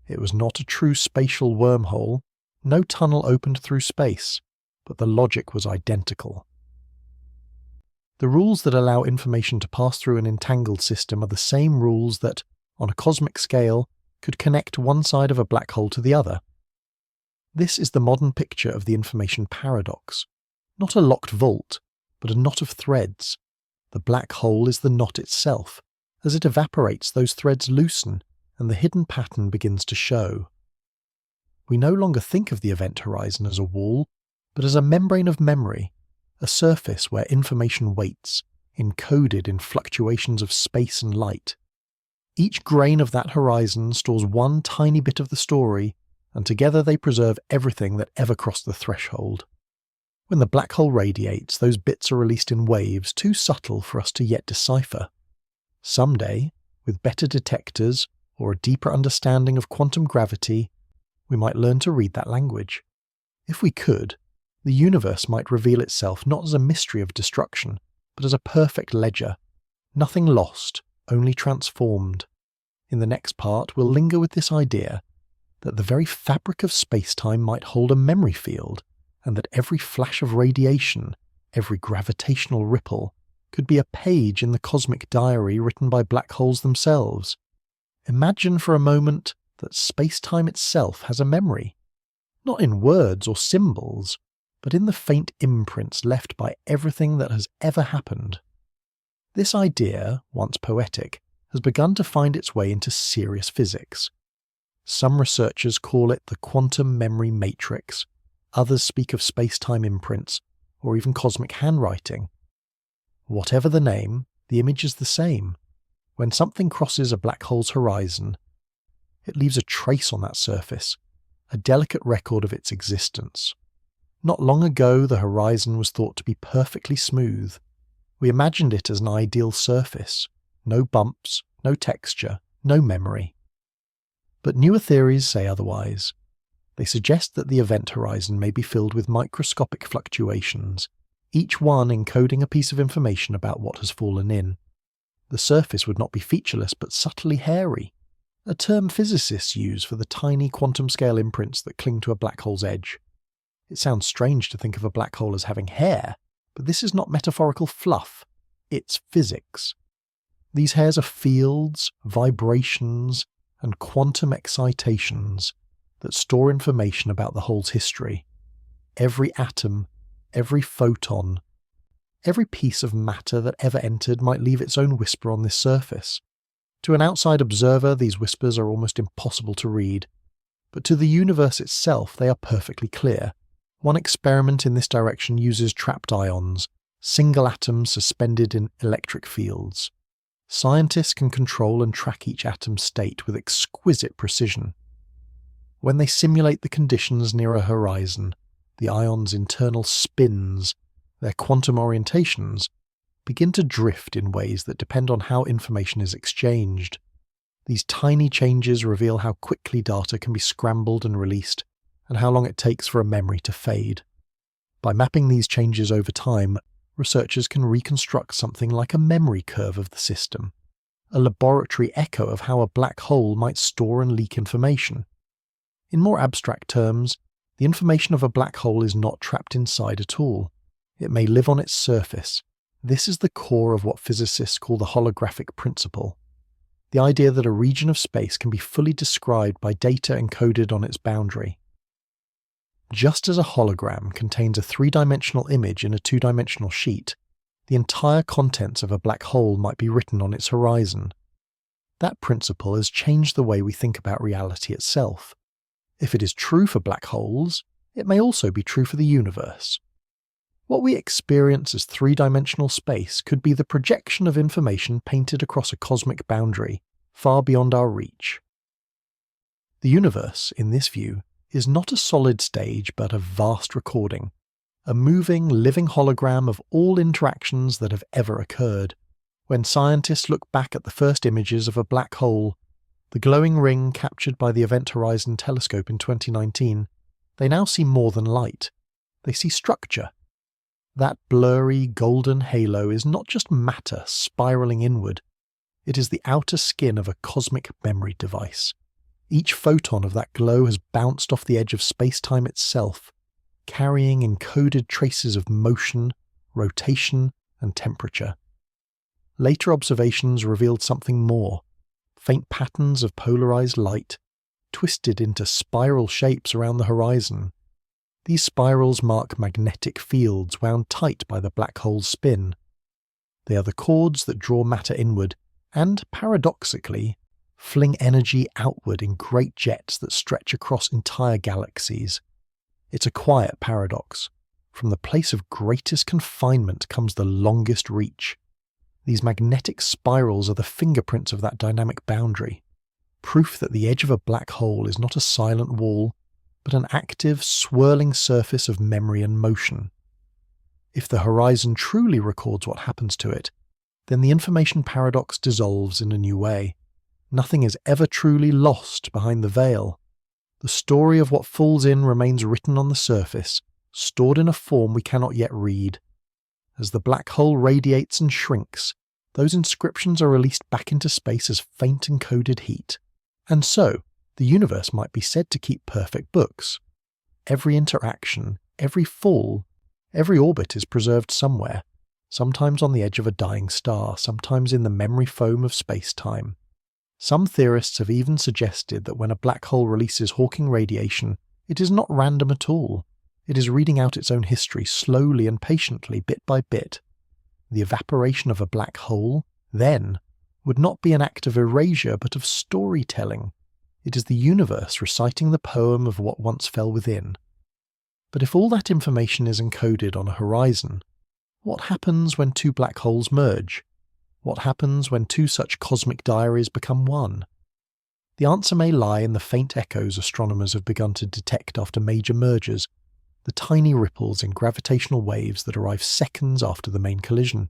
It was not a true spatial wormhole. No tunnel opened through space, but the logic was identical. The rules that allow information to pass through an entangled system are the same rules that, on a cosmic scale, could connect one side of a black hole to the other. This is the modern picture of the information paradox. Not a locked vault, but a knot of threads. The black hole is the knot itself. As it evaporates, those threads loosen, and the hidden pattern begins to show. We no longer think of the event horizon as a wall, but as a membrane of memory, a surface where information waits, encoded in fluctuations of space and light. Each grain of that horizon stores one tiny bit of the story, and together they preserve everything that ever crossed the threshold. When the black hole radiates, those bits are released in waves too subtle for us to yet decipher. Someday, with better detectors or a deeper understanding of quantum gravity, we might learn to read that language. If we could, the universe might reveal itself not as a mystery of destruction, but as a perfect ledger. Nothing lost, only transformed. In the next part, we'll linger with this idea that the very fabric of space-time might hold a memory field, and that every flash of radiation, every gravitational ripple, could be a page in the cosmic diary written by black holes themselves. Imagine for a moment that space-time itself has a memory, not in words or symbols, but in the faint imprints left by everything that has ever happened. This idea, once poetic, has begun to find its way into serious physics. Some researchers call it the quantum memory matrix, others speak of space-time imprints, or even cosmic handwriting. Whatever the name, the image is the same. When something crosses a black hole's horizon, it leaves a trace on that surface, a delicate record of its existence. Not long ago, the horizon was thought to be perfectly smooth. We imagined it as an ideal surface. No bumps, no texture, no memory. But newer theories say otherwise. They suggest that the event horizon may be filled with microscopic fluctuations, each one encoding a piece of information about what has fallen in. The surface would not be featureless but subtly hairy, a term physicists use for the tiny quantum-scale imprints that cling to a black hole's edge. It sounds strange to think of a black hole as having hair, but this is not metaphorical fluff, it's physics. These hairs are fields, vibrations, and quantum excitations that store information about the hole's history. Every atom, every photon, every piece of matter that ever entered might leave its own whisper on this surface. To an outside observer, these whispers are almost impossible to read, but to the universe itself they are perfectly clear. One experiment in this direction uses trapped ions, single atoms suspended in electric fields. Scientists can control and track each atom's state with exquisite precision. When they simulate the conditions near a horizon, the ion's internal spins, their quantum orientations, begin to drift in ways that depend on how information is exchanged. These tiny changes reveal how quickly data can be scrambled and released, and how long it takes for a memory to fade. By mapping these changes over time, researchers can reconstruct something like a memory curve of the system, a laboratory echo of how a black hole might store and leak information. In more abstract terms, the information of a black hole is not trapped inside at all. It may live on its surface. This is the core of what physicists call the holographic principle. The idea that a region of space can be fully described by data encoded on its boundary. Just as a hologram contains a three-dimensional image in a two-dimensional sheet, the entire contents of a black hole might be written on its horizon. That principle has changed the way we think about reality itself. If it is true for black holes, it may also be true for the universe. What we experience as three-dimensional space could be the projection of information painted across a cosmic boundary, far beyond our reach. The universe, in this view, is not a solid stage but a vast recording, a moving, living hologram of all interactions that have ever occurred. When scientists look back at the first images of a black hole, the glowing ring captured by the Event Horizon Telescope in 2019, they now see more than light. They see structure. That blurry, golden halo is not just matter spiraling inward. It is the outer skin of a cosmic memory device. Each photon of that glow has bounced off the edge of space-time itself, carrying encoded traces of motion, rotation, and temperature. Later observations revealed something more, faint patterns of polarized light, twisted into spiral shapes around the horizon. These spirals mark magnetic fields wound tight by the black hole's spin. They are the cords that draw matter inward, and, paradoxically, fling energy outward in great jets that stretch across entire galaxies. It's a quiet paradox. From the place of greatest confinement comes the longest reach. These magnetic spirals are the fingerprints of that dynamic boundary, proof that the edge of a black hole is not a silent wall, but an active, swirling surface of memory and motion. If the horizon truly records what happens to it, then the information paradox dissolves in a new way. Nothing is ever truly lost behind the veil. The story of what falls in remains written on the surface, stored in a form we cannot yet read. As the black hole radiates and shrinks, those inscriptions are released back into space as faint encoded heat. And so, the universe might be said to keep perfect books. Every interaction, every fall, every orbit is preserved somewhere, sometimes on the edge of a dying star, sometimes in the memory foam of space-time. Some theorists have even suggested that when a black hole releases Hawking radiation, it is not random at all. It is reading out its own history slowly and patiently, bit by bit. The evaporation of a black hole, then, would not be an act of erasure but of storytelling. It is the universe reciting the poem of what once fell within. But if all that information is encoded on a horizon, what happens when two black holes merge? What happens when two such cosmic diaries become one? The answer may lie in the faint echoes astronomers have begun to detect after major mergers, the tiny ripples in gravitational waves that arrive seconds after the main collision.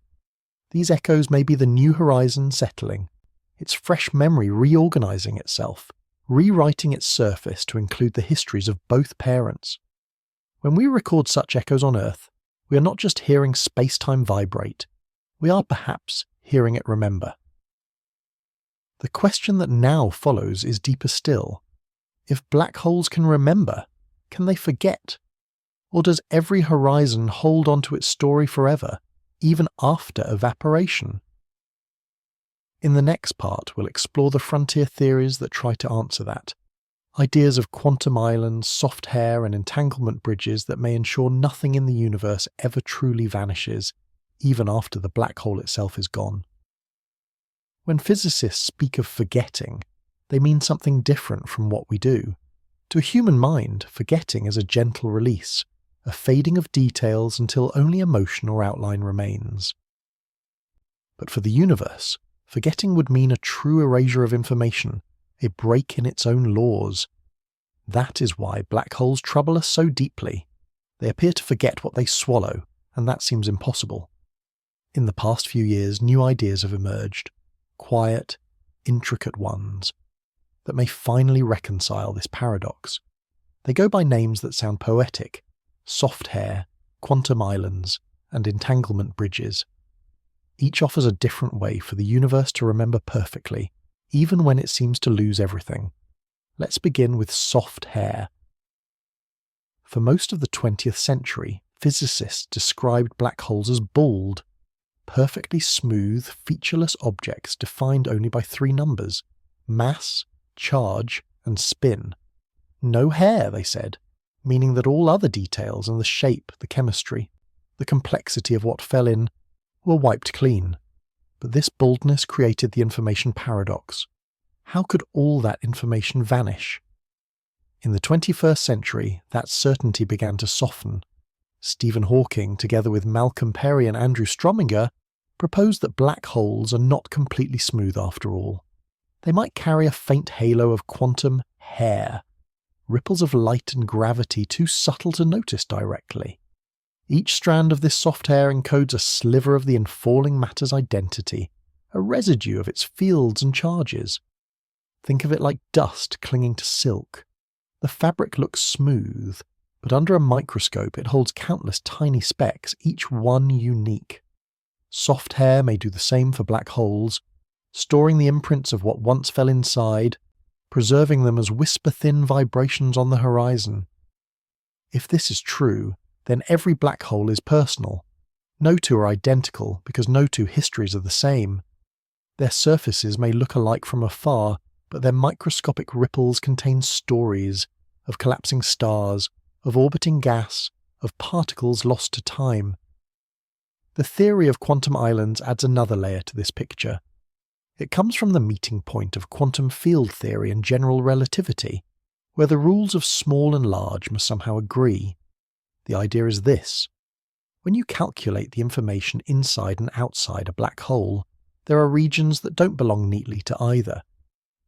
These echoes may be the new horizon settling, its fresh memory reorganizing itself, rewriting its surface to include the histories of both parents. When we record such echoes on Earth, we are not just hearing space-time vibrate, we are perhaps hearing it remember. The question that now follows is deeper still. If black holes can remember, can they forget? Or does every horizon hold onto its story forever, even after evaporation? In the next part, we'll explore the frontier theories that try to answer that. Ideas of quantum islands, soft hair, and entanglement bridges that may ensure nothing in the universe ever truly vanishes, even after the black hole itself is gone. When physicists speak of forgetting, they mean something different from what we do. To a human mind, forgetting is a gentle release, a fading of details until only emotion or outline remains. But for the universe, forgetting would mean a true erasure of information, a break in its own laws. That is why black holes trouble us so deeply. They appear to forget what they swallow, and that seems impossible. In the past few years, new ideas have emerged, quiet, intricate ones, that may finally reconcile this paradox. They go by names that sound poetic: soft hair, quantum islands, and entanglement bridges. Each offers a different way for the universe to remember perfectly, even when it seems to lose everything. Let's begin with soft hair. For most of the 20th century, physicists described black holes as bald, perfectly smooth, featureless objects defined only by three numbers: mass, charge, and spin. No hair, they said, meaning that all other details and the shape, the chemistry, the complexity of what fell in, were wiped clean. But this baldness created the information paradox. How could all that information vanish? In the 21st century, that certainty began to soften. Stephen Hawking, together with Malcolm Perry and Andrew Strominger, proposed that black holes are not completely smooth after all. They might carry a faint halo of quantum hair, ripples of light and gravity too subtle to notice directly. Each strand of this soft hair encodes a sliver of the infalling matter's identity, a residue of its fields and charges. Think of it like dust clinging to silk. The fabric looks smooth, but under a microscope it holds countless tiny specks, each one unique. Soft hair may do the same for black holes, storing the imprints of what once fell inside, preserving them as whisper-thin vibrations on the horizon. If this is true, then every black hole is personal. No two are identical because no two histories are the same. Their surfaces may look alike from afar, but their microscopic ripples contain stories of collapsing stars, of orbiting gas, of particles lost to time. The theory of quantum islands adds another layer to this picture. It comes from the meeting point of quantum field theory and general relativity, where the rules of small and large must somehow agree. The idea is this: when you calculate the information inside and outside a black hole, there are regions that don't belong neatly to either.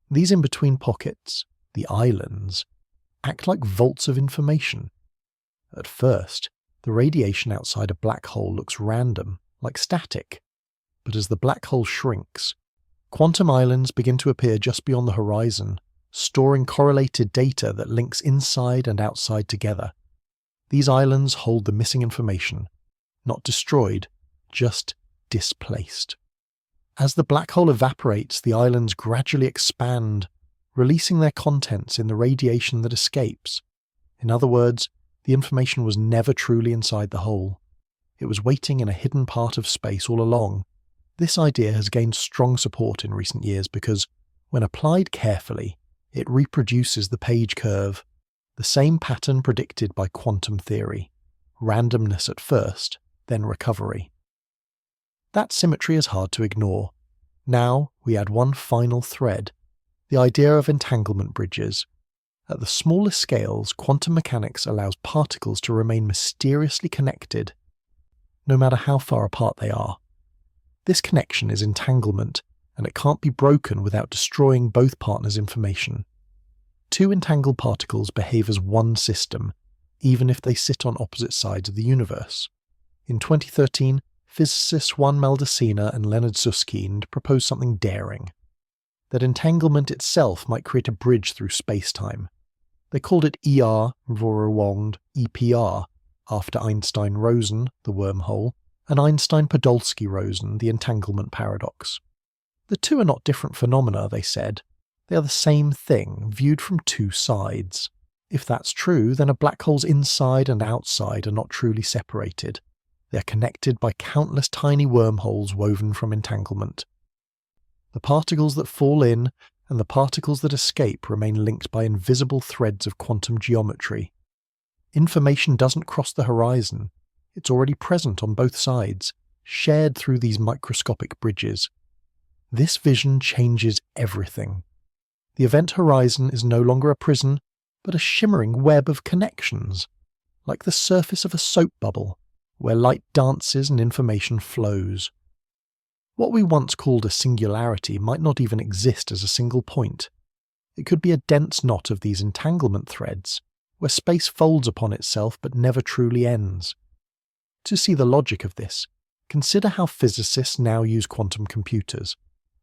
These in-between pockets, the islands, act like vaults of information. At first, the radiation outside a black hole looks random, like static. But as the black hole shrinks, quantum islands begin to appear just beyond the horizon, storing correlated data that links inside and outside together. These islands hold the missing information, not destroyed, just displaced. As the black hole evaporates, the islands gradually expand, releasing their contents in the radiation that escapes. In other words, the information was never truly inside the hole. It was waiting in a hidden part of space all along. This idea has gained strong support in recent years because, when applied carefully, it reproduces the page curve, the same pattern predicted by quantum theory: randomness at first, then recovery. That symmetry is hard to ignore. Now we add one final thread: the idea of entanglement bridges. At the smallest scales, quantum mechanics allows particles to remain mysteriously connected, no matter how far apart they are. This connection is entanglement, and it can't be broken without destroying both partners' information. Two entangled particles behave as one system, even if they sit on opposite sides of the universe. In 2013, physicists Juan Maldacena and Leonard Susskind proposed something daring: that entanglement itself might create a bridge through spacetime. They called it Voronoi EPR, after Einstein-Rosen, the wormhole, and Einstein-Podolsky-Rosen, the entanglement paradox. The two are not different phenomena, they said. They are the same thing, viewed from two sides. If that's true, then a black hole's inside and outside are not truly separated. They are connected by countless tiny wormholes woven from entanglement. The particles that fall in and the particles that escape remain linked by invisible threads of quantum geometry. Information doesn't cross the horizon. It's already present on both sides, shared through these microscopic bridges. This vision changes everything. The event horizon is no longer a prison, but a shimmering web of connections, like the surface of a soap bubble, where light dances and information flows. What we once called a singularity might not even exist as a single point. It could be a dense knot of these entanglement threads, where space folds upon itself but never truly ends. To see the logic of this, consider how physicists now use quantum computers.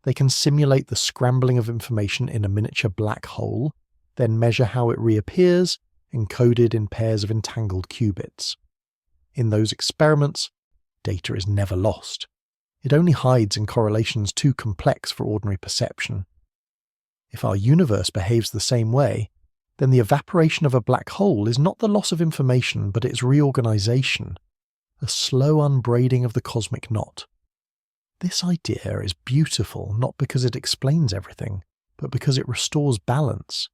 They can simulate the scrambling of information in a miniature black hole, then measure how it reappears, encoded in pairs of entangled qubits. In those experiments, data is never lost. It only hides in correlations too complex for ordinary perception. If our universe behaves the same way, then the evaporation of a black hole is not the loss of information but its reorganization, a slow unbraiding of the cosmic knot. This idea is beautiful not because it explains everything, but because it restores balance.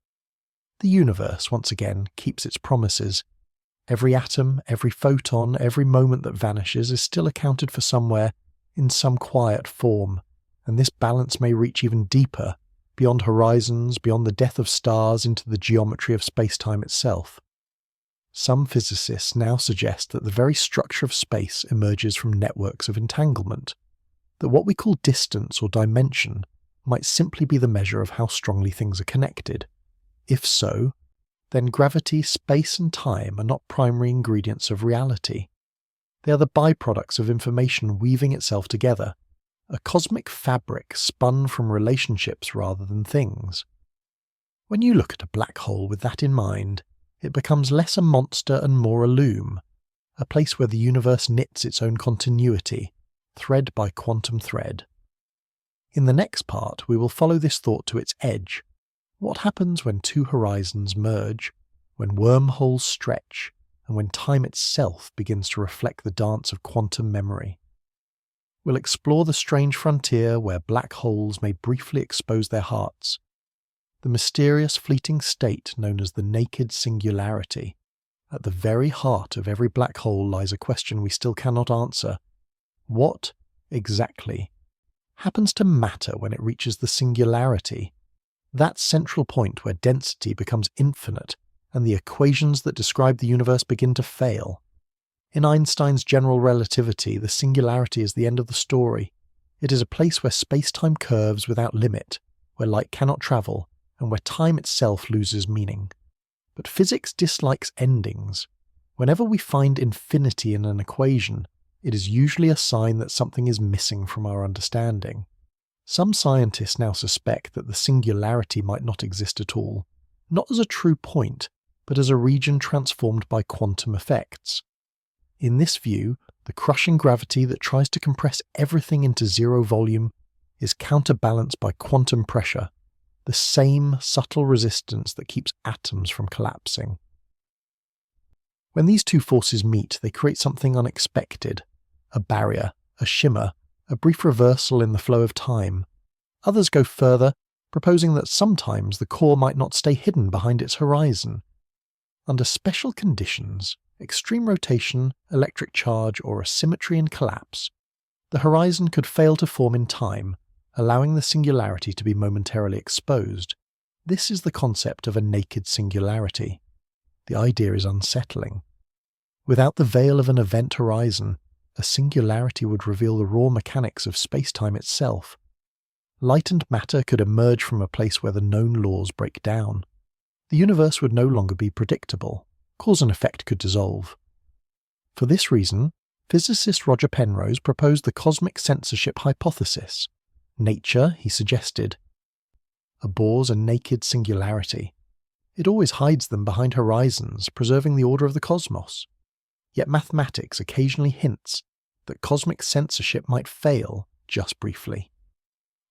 The universe, once again, keeps its promises. Every atom, every photon, every moment that vanishes is still accounted for somewhere, in some quiet form, and this balance may reach even deeper, beyond horizons, beyond the death of stars, into the geometry of spacetime itself. Some physicists now suggest that the very structure of space emerges from networks of entanglement, that what we call distance or dimension might simply be the measure of how strongly things are connected. If so, then gravity, space and time are not primary ingredients of reality. They are the byproducts of information weaving itself together, a cosmic fabric spun from relationships rather than things. When you look at a black hole with that in mind, it becomes less a monster and more a loom, a place where the universe knits its own continuity, thread by quantum thread. In the next part, we will follow this thought to its edge. What happens when two horizons merge, when wormholes stretch, and when time itself begins to reflect the dance of quantum memory? We'll explore the strange frontier where black holes may briefly expose their hearts, the mysterious fleeting state known as the naked singularity. At the very heart of every black hole lies a question we still cannot answer. What, exactly, happens to matter when it reaches the singularity? That central point where density becomes infinite and the equations that describe the universe begin to fail. In Einstein's general relativity, the singularity is the end of the story. It is a place where space-time curves without limit, where light cannot travel, and where time itself loses meaning. But physics dislikes endings. Whenever we find infinity in an equation, it is usually a sign that something is missing from our understanding. Some scientists now suspect that the singularity might not exist at all, not as a true point, but as a region transformed by quantum effects. In this view, the crushing gravity that tries to compress everything into zero volume is counterbalanced by quantum pressure, the same subtle resistance that keeps atoms from collapsing. When these two forces meet, they create something unexpected, a barrier, a shimmer, a brief reversal in the flow of time. Others go further, proposing that sometimes the core might not stay hidden behind its horizon. Under special conditions, extreme rotation, electric charge, or asymmetry and collapse, the horizon could fail to form in time, allowing the singularity to be momentarily exposed. This is the concept of a naked singularity. The idea is unsettling. Without the veil of an event horizon, a singularity would reveal the raw mechanics of space-time itself. Light and matter could emerge from a place where the known laws break down. The universe would no longer be predictable. Cause and effect could dissolve. For this reason, physicist Roger Penrose proposed the cosmic censorship hypothesis. Nature, he suggested, abhors a naked singularity. It always hides them behind horizons, preserving the order of the cosmos. Yet mathematics occasionally hints that cosmic censorship might fail just briefly.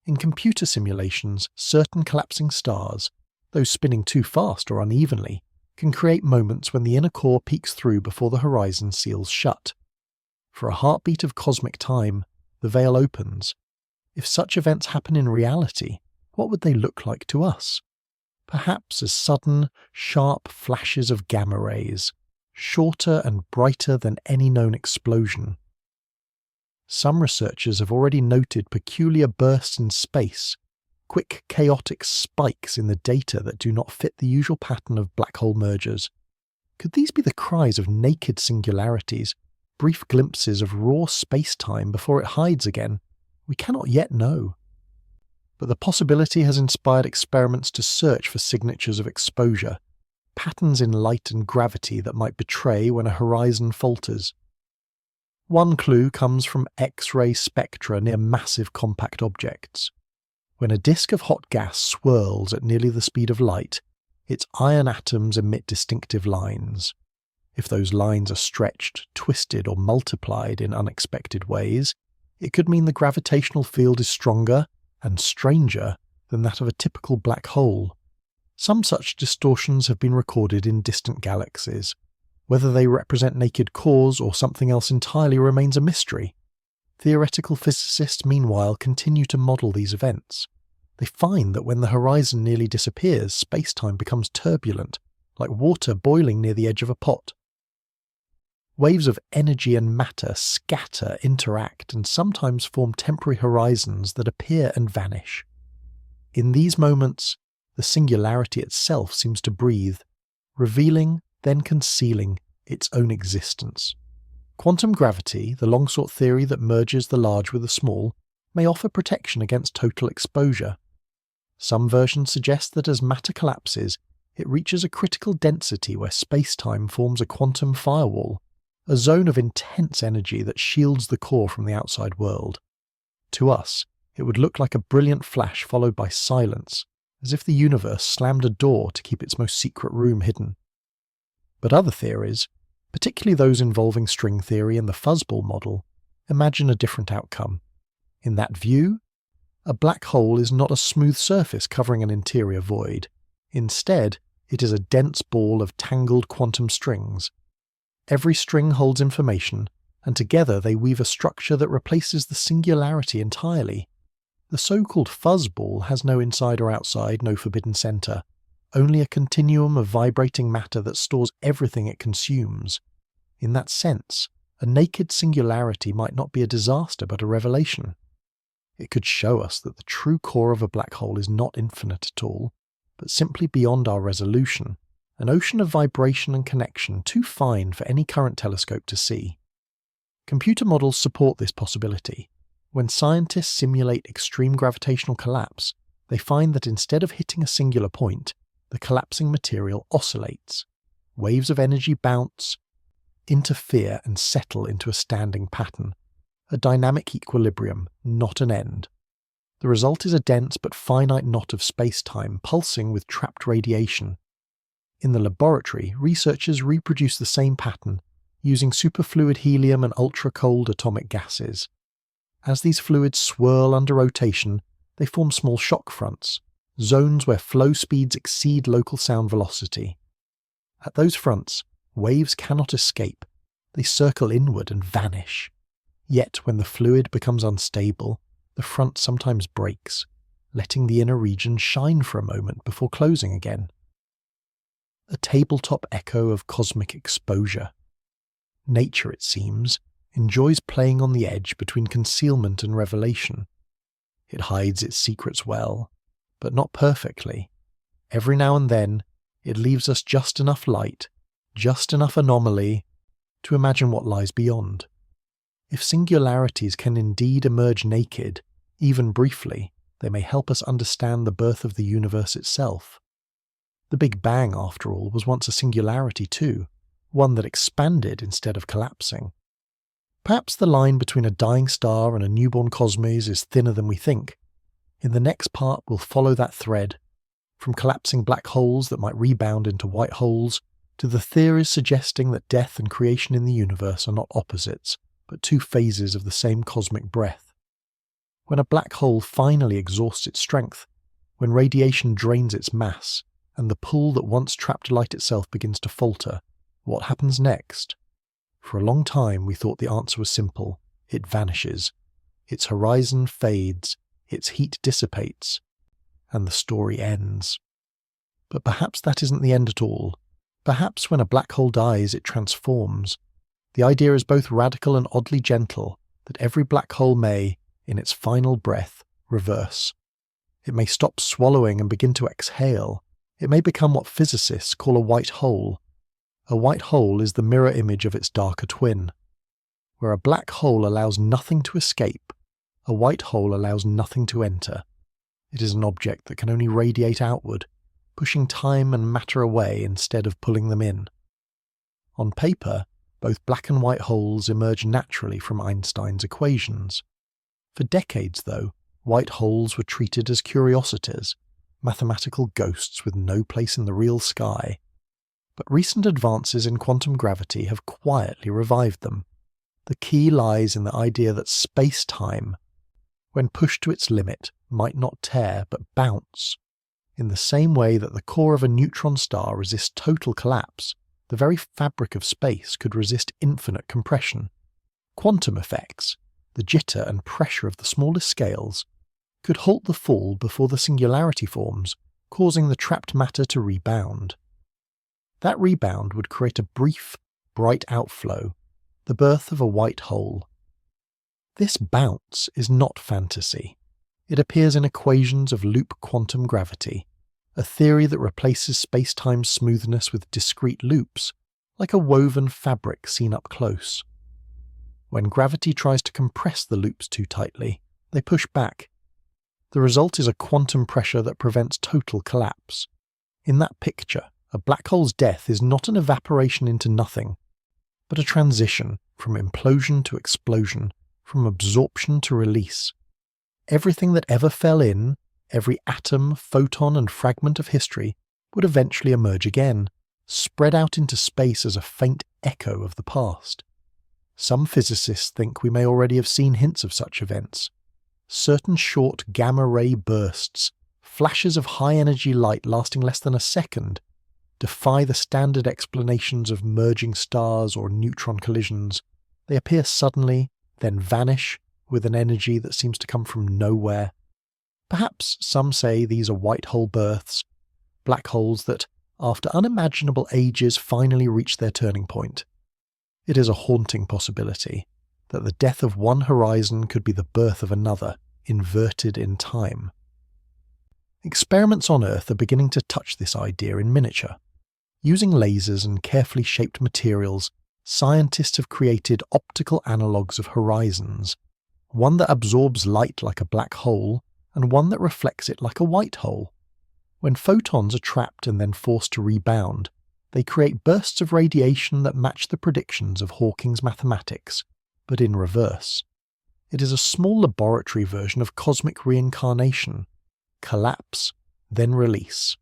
In computer simulations, certain collapsing stars, those spinning too fast or unevenly, can create moments when the inner core peeks through before the horizon seals shut. For a heartbeat of cosmic time, the veil opens. If such events happen in reality, what would they look like to us? Perhaps as sudden, sharp flashes of gamma rays, shorter and brighter than any known explosion. Some researchers have already noted peculiar bursts in space, quick chaotic spikes in the data that do not fit the usual pattern of black hole mergers. Could these be the cries of naked singularities, brief glimpses of raw space-time before it hides again? We cannot yet know. But the possibility has inspired experiments to search for signatures of exposure, patterns in light and gravity that might betray when a horizon falters. One clue comes from X-ray spectra near massive compact objects. When a disk of hot gas swirls at nearly the speed of light, its iron atoms emit distinctive lines. If those lines are stretched, twisted, or multiplied in unexpected ways, it could mean the gravitational field is stronger and stranger than that of a typical black hole. Some such distortions have been recorded in distant galaxies. Whether they represent naked cores or something else entirely remains a mystery. Theoretical physicists, meanwhile, continue to model these events. They find that when the horizon nearly disappears, space-time becomes turbulent, like water boiling near the edge of a pot. Waves of energy and matter scatter, interact, and sometimes form temporary horizons that appear and vanish. In these moments, the singularity itself seems to breathe, revealing, then concealing, its own existence. Quantum gravity, the long-sought theory that merges the large with the small, may offer protection against total exposure. Some versions suggest that as matter collapses, it reaches a critical density where space-time forms a quantum firewall, a zone of intense energy that shields the core from the outside world. To us, it would look like a brilliant flash followed by silence, as if the universe slammed a door to keep its most secret room hidden. But other theories, particularly those involving string theory and the fuzzball model, imagine a different outcome. In that view, a black hole is not a smooth surface covering an interior void. Instead, it is a dense ball of tangled quantum strings. Every string holds information, and together they weave a structure that replaces the singularity entirely. The so-called fuzzball has no inside or outside, no forbidden center, only a continuum of vibrating matter that stores everything it consumes. In that sense, a naked singularity might not be a disaster but a revelation. It could show us that the true core of a black hole is not infinite at all, but simply beyond our resolution, an ocean of vibration and connection too fine for any current telescope to see. Computer models support this possibility. When scientists simulate extreme gravitational collapse, they find that instead of hitting a singular point, the collapsing material oscillates. Waves of energy bounce, interfere and settle into a standing pattern. A dynamic equilibrium, not an end. The result is a dense but finite knot of space-time pulsing with trapped radiation. In the laboratory, researchers reproduce the same pattern, using superfluid helium and ultra-cold atomic gases. As these fluids swirl under rotation, they form small shock fronts, zones where flow speeds exceed local sound velocity. At those fronts, waves cannot escape. They circle inward and vanish. Yet when the fluid becomes unstable, the front sometimes breaks, letting the inner region shine for a moment before closing again. A tabletop echo of cosmic exposure. Nature, it seems, enjoys playing on the edge between concealment and revelation. It hides its secrets well, but not perfectly. Every now and then, it leaves us just enough light, just enough anomaly, to imagine what lies beyond. If singularities can indeed emerge naked, even briefly, they may help us understand the birth of the universe itself. The Big Bang, after all, was once a singularity too, one that expanded instead of collapsing. Perhaps the line between a dying star and a newborn cosmos is thinner than we think. In the next part, we'll follow that thread, from collapsing black holes that might rebound into white holes, to the theories suggesting that death and creation in the universe are not opposites, but two phases of the same cosmic breath. When a black hole finally exhausts its strength, when radiation drains its mass, and the pull that once trapped light itself begins to falter, what happens next? For a long time we thought the answer was simple. It vanishes. Its horizon fades, its heat dissipates, and the story ends. But perhaps that isn't the end at all. Perhaps when a black hole dies, it transforms. The idea is both radical and oddly gentle, that every black hole may, in its final breath, reverse. It may stop swallowing and begin to exhale. It may become what physicists call a white hole. A white hole is the mirror image of its darker twin. Where a black hole allows nothing to escape, a white hole allows nothing to enter. It is an object that can only radiate outward, pushing time and matter away instead of pulling them in. On paper, both black and white holes emerge naturally from Einstein's equations. For decades, though, white holes were treated as curiosities, mathematical ghosts with no place in the real sky. But recent advances in quantum gravity have quietly revived them. The key lies in the idea that space-time, when pushed to its limit, might not tear but bounce. In the same way that the core of a neutron star resists total collapse, the very fabric of space could resist infinite compression. Quantum effects, the jitter and pressure of the smallest scales, could halt the fall before the singularity forms, causing the trapped matter to rebound. That rebound would create a brief, bright outflow, the birth of a white hole. This bounce is not fantasy. It appears in equations of loop quantum gravity, a theory that replaces space-time's smoothness with discrete loops, like a woven fabric seen up close. When gravity tries to compress the loops too tightly, they push back. The result is a quantum pressure that prevents total collapse. In that picture, a black hole's death is not an evaporation into nothing, but a transition from implosion to explosion, from absorption to release. Everything that ever fell in, every atom, photon and fragment of history, would eventually emerge again, spread out into space as a faint echo of the past. Some physicists think we may already have seen hints of such events. Certain short gamma-ray bursts, flashes of high-energy light lasting less than a second, defy the standard explanations of merging stars or neutron collisions. They appear suddenly, then vanish with an energy that seems to come from nowhere. Perhaps some say these are white hole births, black holes that, after unimaginable ages, finally reach their turning point. It is a haunting possibility that the death of one horizon could be the birth of another, inverted in time. Experiments on Earth are beginning to touch this idea in miniature. Using lasers and carefully shaped materials, scientists have created optical analogues of horizons, one that absorbs light like a black hole and one that reflects it like a white hole. When photons are trapped and then forced to rebound, they create bursts of radiation that match the predictions of Hawking's mathematics, but in reverse. It is a small laboratory version of cosmic reincarnation: collapse, then release.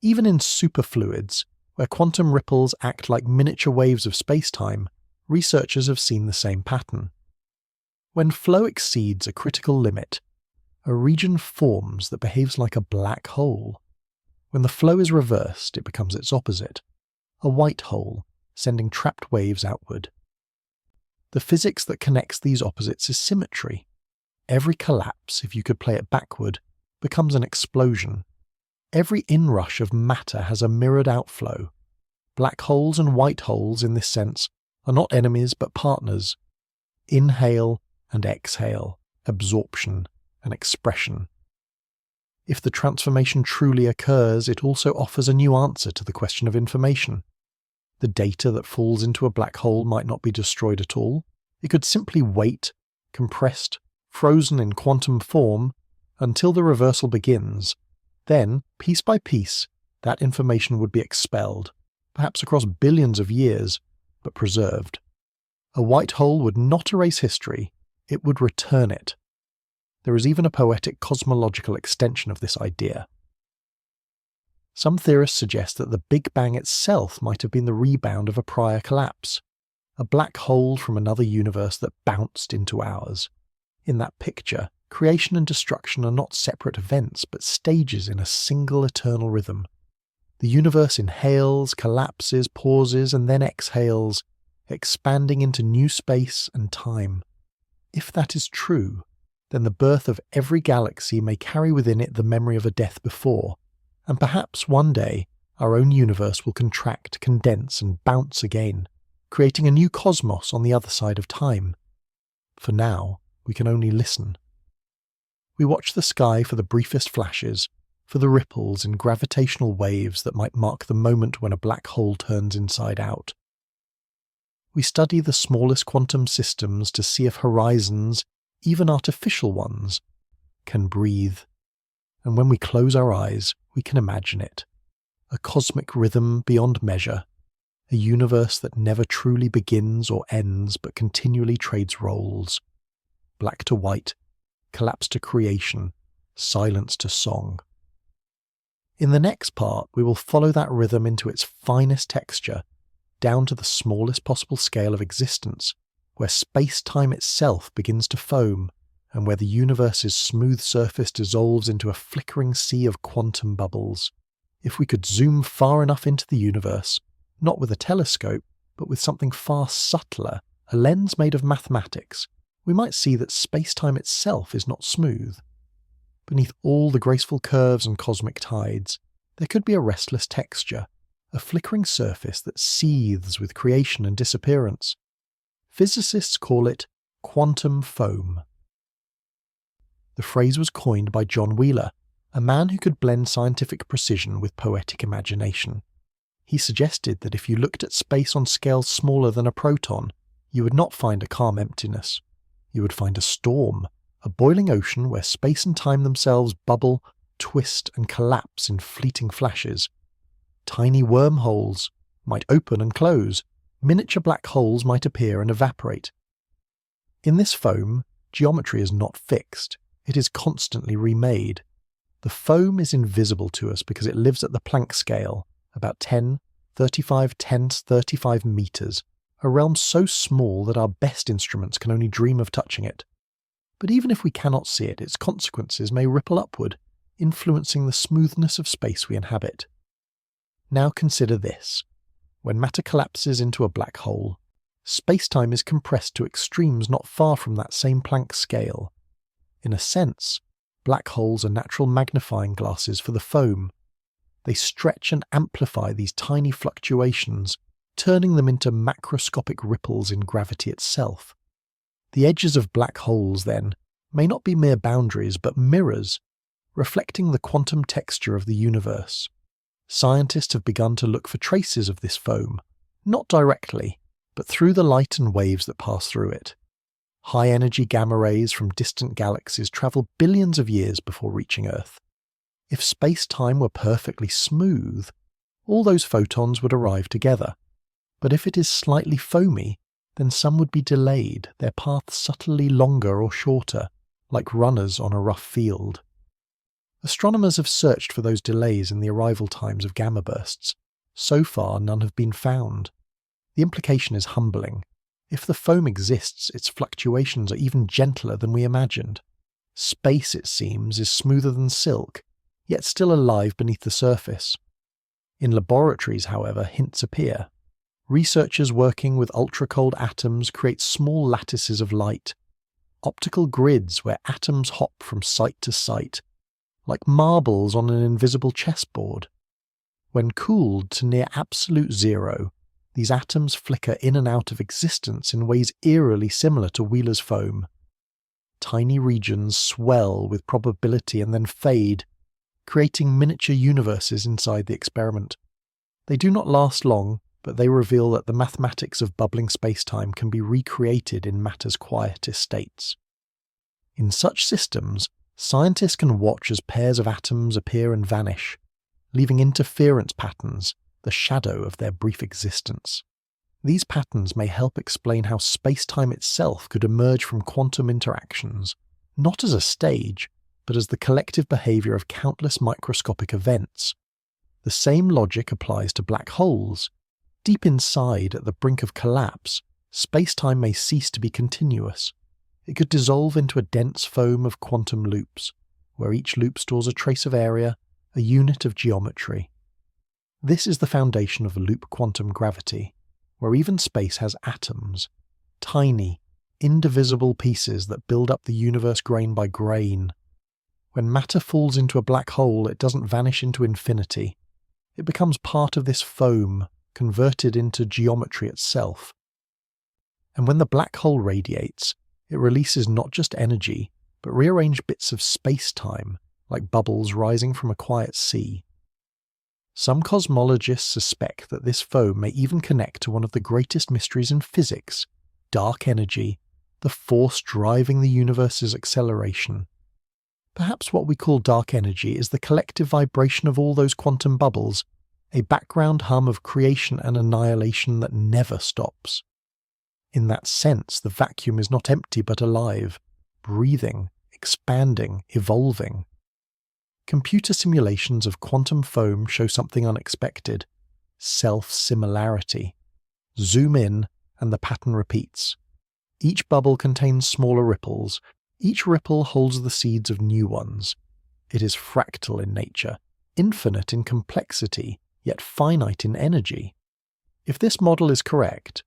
Even in superfluids, where quantum ripples act like miniature waves of spacetime, researchers have seen the same pattern. When flow exceeds a critical limit, a region forms that behaves like a black hole. When the flow is reversed, it becomes its opposite, a white hole, sending trapped waves outward. The physics that connects these opposites is symmetry. Every collapse, if you could play it backward, becomes an explosion. Every inrush of matter has a mirrored outflow. Black holes and white holes, in this sense, are not enemies but partners. Inhale and exhale, absorption and expression. If the transformation truly occurs, it also offers a new answer to the question of information. The data that falls into a black hole might not be destroyed at all. It could simply wait, compressed, frozen in quantum form, until the reversal begins. Then, piece by piece, that information would be expelled, perhaps across billions of years, but preserved. A white hole would not erase history, it would return it. There is even a poetic cosmological extension of this idea. Some theorists suggest that the Big Bang itself might have been the rebound of a prior collapse, a black hole from another universe that bounced into ours. In that picture, Creation and destruction are not separate events, but stages in a single eternal rhythm. The universe inhales, collapses, pauses, and then exhales, expanding into new space and time. If that is true, then the birth of every galaxy may carry within it the memory of a death before, and perhaps one day our own universe will contract, condense, and bounce again, creating a new cosmos on the other side of time. For now, we can only listen. We watch the sky for the briefest flashes, for the ripples and gravitational waves that might mark the moment when a black hole turns inside out. We study the smallest quantum systems to see if horizons, even artificial ones, can breathe. And when we close our eyes, we can imagine it. A cosmic rhythm beyond measure, a universe that never truly begins or ends but continually trades roles. Black to white, collapse to creation, silence to song. In the next part, we will follow that rhythm into its finest texture, down to the smallest possible scale of existence, where space-time itself begins to foam, and where the universe's smooth surface dissolves into a flickering sea of quantum bubbles. If we could zoom far enough into the universe, not with a telescope, but with something far subtler, a lens made of mathematics, we might see that space-time itself is not smooth. Beneath all the graceful curves and cosmic tides, there could be a restless texture, a flickering surface that seethes with creation and disappearance. Physicists call it quantum foam. The phrase was coined by John Wheeler, a man who could blend scientific precision with poetic imagination. He suggested that if you looked at space on scales smaller than a proton, you would not find a calm emptiness. You would find a storm, a boiling ocean where space and time themselves bubble, twist, and collapse in fleeting flashes. Tiny wormholes might open and close, miniature black holes might appear and evaporate. In this foam, geometry is not fixed, it is constantly remade. The foam is invisible to us because it lives at the Planck scale, about 10^35 meters, a realm so small that our best instruments can only dream of touching it. But even if we cannot see it, its consequences may ripple upward, influencing the smoothness of space we inhabit. Now consider this. When matter collapses into a black hole, space-time is compressed to extremes not far from that same Planck scale. In a sense, black holes are natural magnifying glasses for the foam. They stretch and amplify these tiny fluctuations, turning them into macroscopic ripples in gravity itself. The edges of black holes, then, may not be mere boundaries but mirrors, reflecting the quantum texture of the universe. Scientists have begun to look for traces of this foam, not directly, but through the light and waves that pass through it. High-energy gamma rays from distant galaxies travel billions of years before reaching Earth. If space-time were perfectly smooth, all those photons would arrive together. But if it is slightly foamy, then some would be delayed, their path subtly longer or shorter, like runners on a rough field. Astronomers have searched for those delays in the arrival times of gamma bursts. So far, none have been found. The implication is humbling. If the foam exists, its fluctuations are even gentler than we imagined. Space, it seems, is smoother than silk, yet still alive beneath the surface. In laboratories, however, hints appear. Researchers working with ultra-cold atoms create small lattices of light, optical grids where atoms hop from site to site, like marbles on an invisible chessboard. When cooled to near absolute zero, these atoms flicker in and out of existence in ways eerily similar to Wheeler's foam. Tiny regions swell with probability and then fade, creating miniature universes inside the experiment. They do not last long, but they reveal that the mathematics of bubbling spacetime can be recreated in matter's quietest states. In such systems, scientists can watch as pairs of atoms appear and vanish, leaving interference patterns, the shadow of their brief existence. These patterns may help explain how spacetime itself could emerge from quantum interactions, not as a stage, but as the collective behavior of countless microscopic events. The same logic applies to black holes. Deep inside, at the brink of collapse, spacetime may cease to be continuous. It could dissolve into a dense foam of quantum loops, where each loop stores a trace of area, a unit of geometry. This is the foundation of loop quantum gravity, where even space has atoms, tiny, indivisible pieces that build up the universe grain by grain. When matter falls into a black hole, it doesn't vanish into infinity. It becomes part of this foam, converted into geometry itself. And when the black hole radiates, it releases not just energy, but rearranged bits of space-time, like bubbles rising from a quiet sea. Some cosmologists suspect that this foam may even connect to one of the greatest mysteries in physics, dark energy, the force driving the universe's acceleration. Perhaps what we call dark energy is the collective vibration of all those quantum bubbles, a background hum of creation and annihilation that never stops. In that sense, the vacuum is not empty but alive, breathing, expanding, evolving. Computer simulations of quantum foam show something unexpected: self-similarity. Zoom in, and the pattern repeats. Each bubble contains smaller ripples. Each ripple holds the seeds of new ones. It is fractal in nature, infinite in complexity, yet finite in energy. If this model is correct,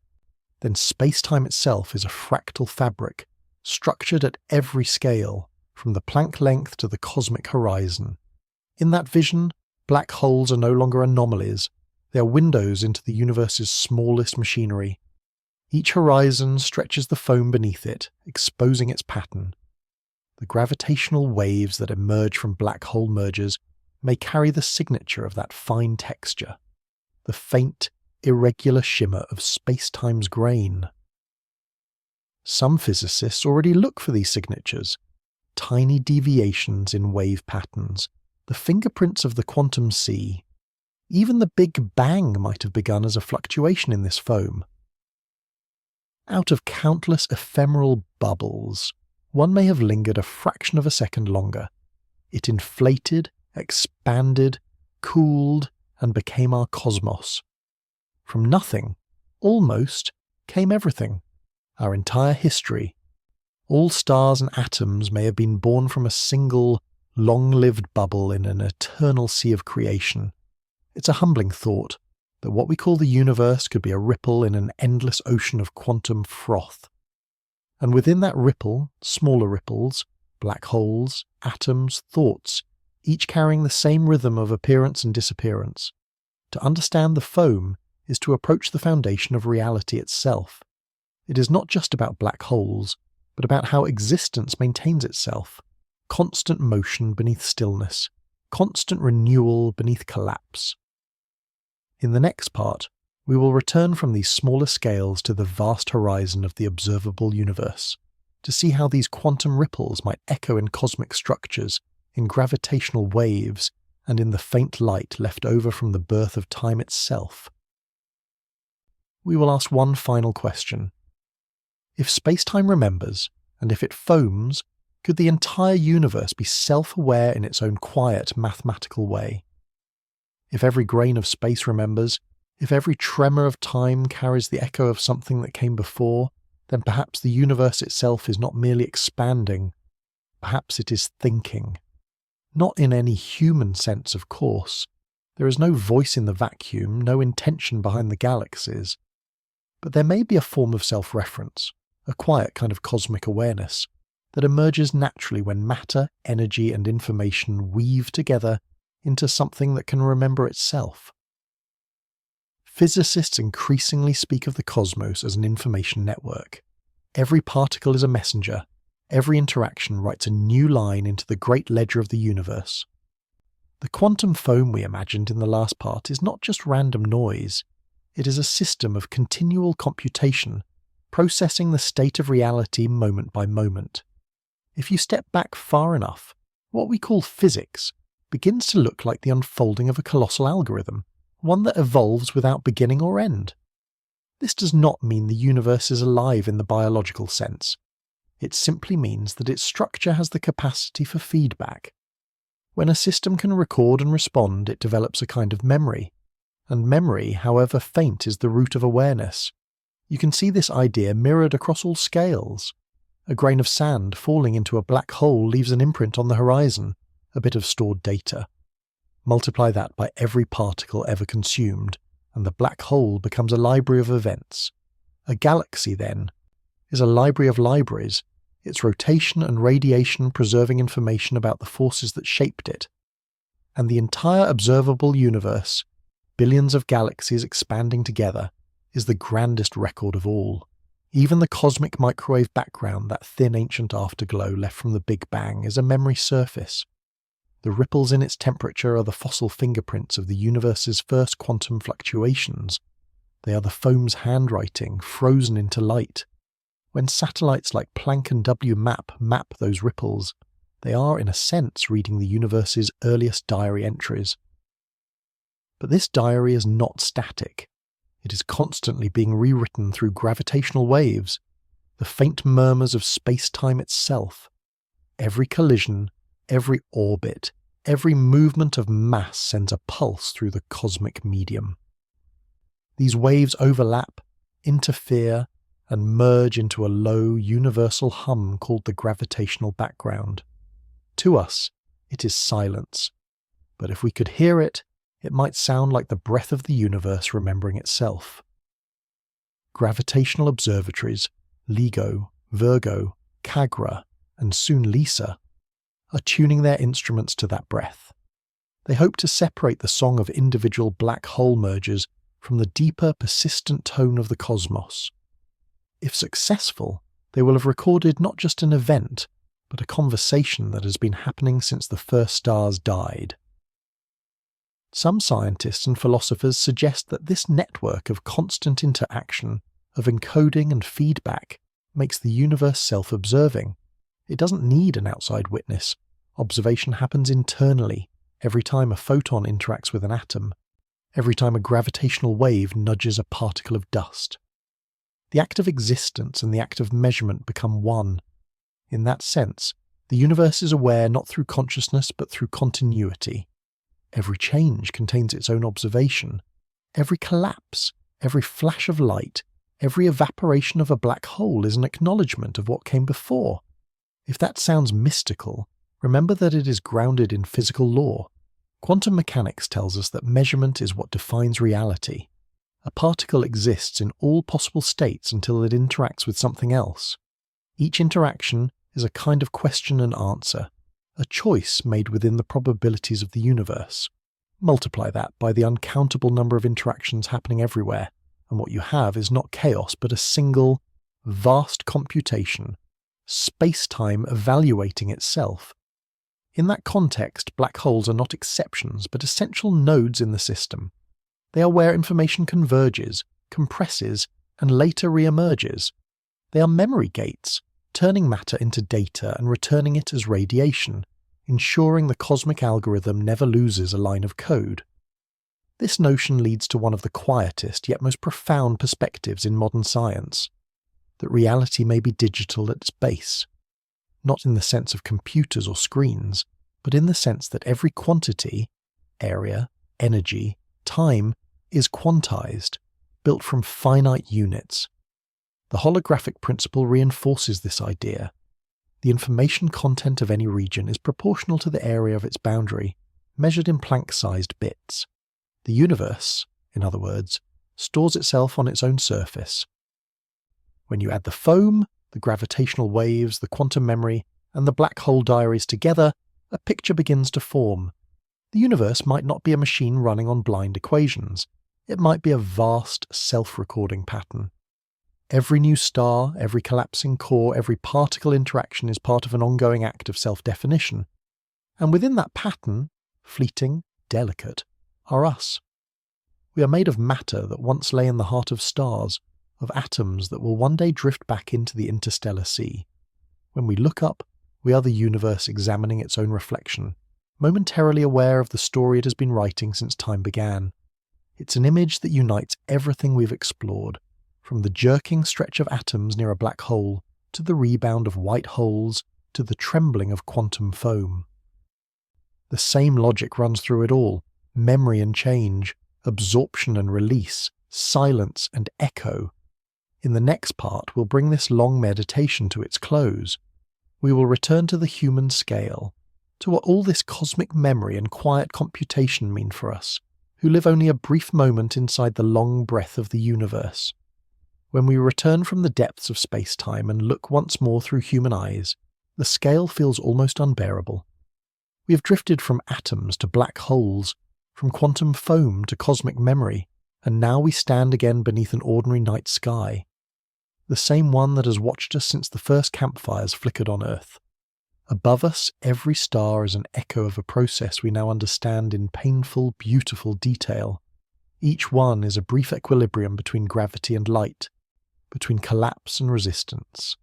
then space-time itself is a fractal fabric, structured at every scale, from the Planck length to the cosmic horizon. In that vision, black holes are no longer anomalies. They are windows into the universe's smallest machinery. Each horizon stretches the foam beneath it, exposing its pattern. The gravitational waves that emerge from black hole mergers may carry the signature of that fine texture, the faint, irregular shimmer of space-time's grain. Some physicists already look for these signatures, tiny deviations in wave patterns, the fingerprints of the quantum sea. Even the Big Bang might have begun as a fluctuation in this foam. Out of countless ephemeral bubbles, one may have lingered a fraction of a second longer. It inflated, expanded, cooled, and became our cosmos. From nothing, almost, came everything, our entire history. All stars and atoms may have been born from a single, long-lived bubble in an eternal sea of creation. It's a humbling thought that what we call the universe could be a ripple in an endless ocean of quantum froth. And within that ripple, smaller ripples, black holes, atoms, thoughts, each carrying the same rhythm of appearance and disappearance. To understand the foam is to approach the foundation of reality itself. It is not just about black holes, but about how existence maintains itself. Constant motion beneath stillness, constant renewal beneath collapse. In the next part, we will return from these smaller scales to the vast horizon of the observable universe, to see how these quantum ripples might echo in cosmic structures, in gravitational waves, and in the faint light left over from the birth of time itself. We will ask one final question. If space-time remembers, and if it foams, could the entire universe be self-aware in its own quiet, mathematical way? If every grain of space remembers, if every tremor of time carries the echo of something that came before, then perhaps the universe itself is not merely expanding, perhaps it is thinking. Not in any human sense, of course. There is no voice in the vacuum, no intention behind the galaxies. But there may be a form of self-reference, a quiet kind of cosmic awareness, that emerges naturally when matter, energy, and information weave together into something that can remember itself. Physicists increasingly speak of the cosmos as an information network. Every particle is a messenger. Every interaction writes a new line into the great ledger of the universe. The quantum foam we imagined in the last part is not just random noise. It is a system of continual computation, processing the state of reality moment by moment. If you step back far enough, what we call physics begins to look like the unfolding of a colossal algorithm, one that evolves without beginning or end. This does not mean the universe is alive in the biological sense. It simply means that its structure has the capacity for feedback. When a system can record and respond, it develops a kind of memory. And memory, however faint, is the root of awareness. You can see this idea mirrored across all scales. A grain of sand falling into a black hole leaves an imprint on the horizon, a bit of stored data. Multiply that by every particle ever consumed, and the black hole becomes a library of events. A galaxy, then, is a library of libraries, its rotation and radiation preserving information about the forces that shaped it. And the entire observable universe, billions of galaxies expanding together, is the grandest record of all. Even the cosmic microwave background, that thin ancient afterglow left from the Big Bang, is a memory surface. The ripples in its temperature are the fossil fingerprints of the universe's first quantum fluctuations. They are the foam's handwriting, frozen into light. When satellites like Planck and WMAP map those ripples, they are, in a sense, reading the universe's earliest diary entries. But this diary is not static. It is constantly being rewritten through gravitational waves, the faint murmurs of space-time itself. Every collision, every orbit, every movement of mass sends a pulse through the cosmic medium. These waves overlap, interfere, and merge into a low, universal hum called the gravitational background. To us, it is silence, but if we could hear it, it might sound like the breath of the universe remembering itself. Gravitational observatories, LIGO, Virgo, CAGRA, and soon LISA, are tuning their instruments to that breath. They hope to separate the song of individual black hole mergers from the deeper, persistent tone of the cosmos. If successful, they will have recorded not just an event, but a conversation that has been happening since the first stars died. Some scientists and philosophers suggest that this network of constant interaction, of encoding and feedback, makes the universe self-observing. It doesn't need an outside witness. Observation happens internally, every time a photon interacts with an atom, every time a gravitational wave nudges a particle of dust. The act of existence and the act of measurement become one. In that sense, the universe is aware not through consciousness but through continuity. Every change contains its own observation. Every collapse, every flash of light, every evaporation of a black hole is an acknowledgement of what came before. If that sounds mystical, remember that it is grounded in physical law. Quantum mechanics tells us that measurement is what defines reality. A particle exists in all possible states until it interacts with something else. Each interaction is a kind of question and answer, a choice made within the probabilities of the universe. Multiply that by the uncountable number of interactions happening everywhere, and what you have is not chaos but a single, vast computation, space-time evaluating itself. In that context, black holes are not exceptions but essential nodes in the system. They are where information converges, compresses, and later re-emerges. They are memory gates, turning matter into data and returning it as radiation, ensuring the cosmic algorithm never loses a line of code. This notion leads to one of the quietest yet most profound perspectives in modern science, that reality may be digital at its base, not in the sense of computers or screens, but in the sense that every quantity, area, energy, time, is quantized, built from finite units. The holographic principle reinforces this idea. The information content of any region is proportional to the area of its boundary, measured in Planck-sized bits. The universe, in other words, stores itself on its own surface. When you add the foam, the gravitational waves, the quantum memory, and the black hole diaries together, a picture begins to form. The universe might not be a machine running on blind equations. It might be a vast, self-recording pattern. Every new star, every collapsing core, every particle interaction is part of an ongoing act of self-definition. And within that pattern, fleeting, delicate, are us. We are made of matter that once lay in the heart of stars, of atoms that will one day drift back into the interstellar sea. When we look up, we are the universe examining its own reflection, momentarily aware of the story it has been writing since time began. It's an image that unites everything we've explored, from the jerking stretch of atoms near a black hole, to the rebound of white holes, to the trembling of quantum foam. The same logic runs through it all: memory and change, absorption and release, silence and echo. In the next part, we'll bring this long meditation to its close. We will return to the human scale, to what all this cosmic memory and quiet computation mean for us, who live only a brief moment inside the long breath of the universe. When we return from the depths of space-time and look once more through human eyes, the scale feels almost unbearable. We have drifted from atoms to black holes, from quantum foam to cosmic memory, and now we stand again beneath an ordinary night sky. The same one that has watched us since the first campfires flickered on Earth. Above us, every star is an echo of a process we now understand in painful, beautiful detail. Each one is a brief equilibrium between gravity and light, between collapse and resistance.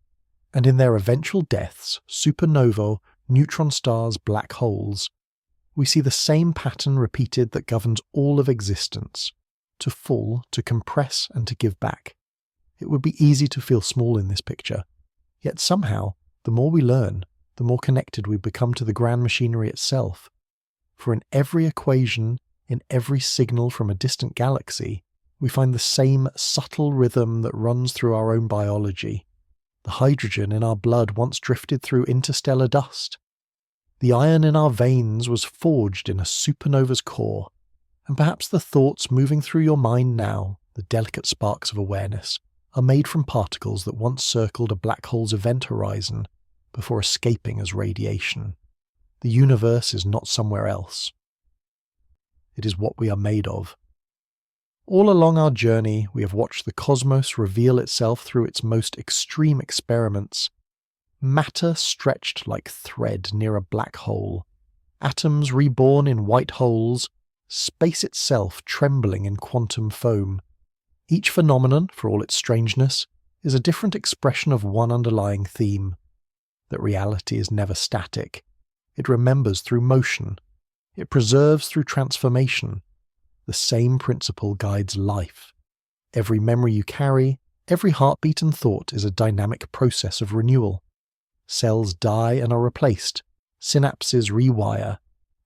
And in their eventual deaths, supernovae, neutron stars, black holes, we see the same pattern repeated that governs all of existence: to fall, to compress, and to give back. It would be easy to feel small in this picture, yet somehow, the more we learn, the more connected we become to the grand machinery itself. For in every equation, in every signal from a distant galaxy, we find the same subtle rhythm that runs through our own biology. The hydrogen in our blood once drifted through interstellar dust. The iron in our veins was forged in a supernova's core, and perhaps the thoughts moving through your mind now, the delicate sparks of awareness, are made from particles that once circled a black hole's event horizon before escaping as radiation. The universe is not somewhere else. It is what we are made of. All along our journey, we have watched the cosmos reveal itself through its most extreme experiments. Matter stretched like thread near a black hole, atoms reborn in white holes, space itself trembling in quantum foam. Each phenomenon, for all its strangeness, is a different expression of one underlying theme: that reality is never static. It remembers through motion. It preserves through transformation. The same principle guides life. Every memory you carry, every heartbeat and thought is a dynamic process of renewal. Cells die and are replaced. Synapses rewire.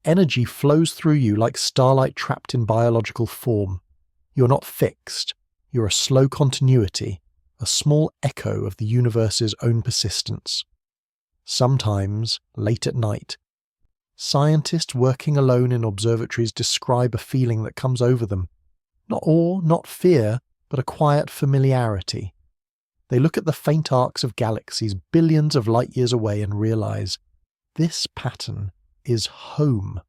Energy flows through you like starlight trapped in biological form. You're not fixed. You're a slow continuity, a small echo of the universe's own persistence. Sometimes, late at night, scientists working alone in observatories describe a feeling that comes over them. Not awe, not fear, but a quiet familiarity. They look at the faint arcs of galaxies billions of light years away and realize, this pattern is home.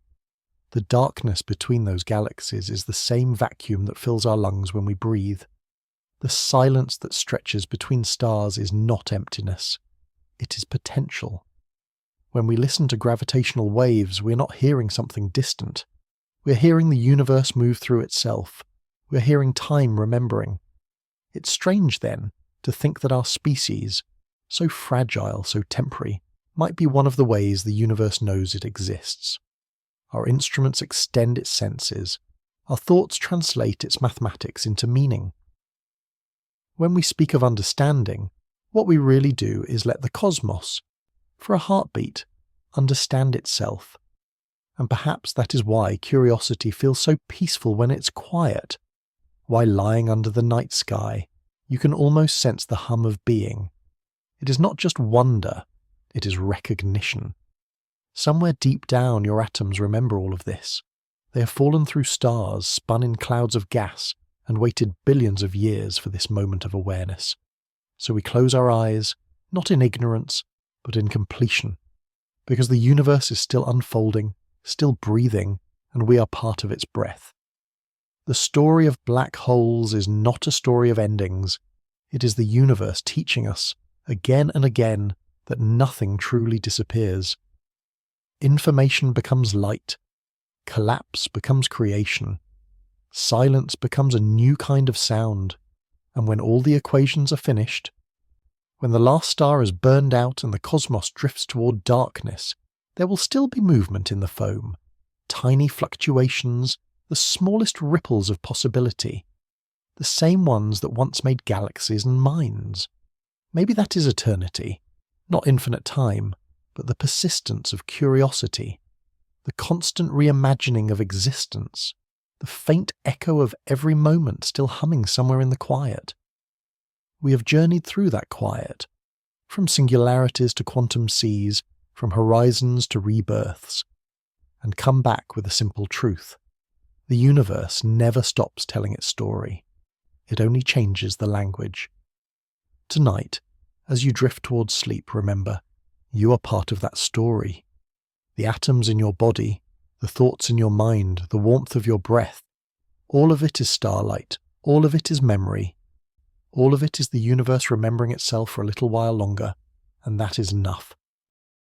The darkness between those galaxies is the same vacuum that fills our lungs when we breathe. The silence that stretches between stars is not emptiness. It is potential. When we listen to gravitational waves, we're not hearing something distant. We're hearing the universe move through itself. We're hearing time remembering. It's strange, then, to think that our species, so fragile, so temporary, might be one of the ways the universe knows it exists. Our instruments extend its senses. Our thoughts translate its mathematics into meaning. When we speak of understanding, what we really do is let the cosmos, for a heartbeat, understand itself. And perhaps that is why curiosity feels so peaceful when it's quiet, why lying under the night sky, you can almost sense the hum of being. It is not just wonder, it is recognition. Somewhere deep down your atoms remember all of this. They have fallen through stars, spun in clouds of gas, and waited billions of years for this moment of awareness. So we close our eyes, not in ignorance, but in completion, because the universe is still unfolding, still breathing, and we are part of its breath. The story of black holes is not a story of endings. It is the universe teaching us, again and again, that nothing truly disappears. Information becomes light. Collapse becomes creation. Silence becomes a new kind of sound. And when all the equations are finished, when the last star is burned out and the cosmos drifts toward darkness, there will still be movement in the foam, tiny fluctuations, the smallest ripples of possibility, the same ones that once made galaxies and minds. Maybe that is eternity, not infinite time, but the persistence of curiosity, the constant reimagining of existence, the faint echo of every moment still humming somewhere in the quiet. We have journeyed through that quiet, from singularities to quantum seas, from horizons to rebirths, and come back with a simple truth. The universe never stops telling its story. It only changes the language. Tonight, as you drift towards sleep, remember, you are part of that story. The atoms in your body, the thoughts in your mind, the warmth of your breath, all of it is starlight, all of it is memory, all of it is the universe remembering itself for a little while longer, and that is enough.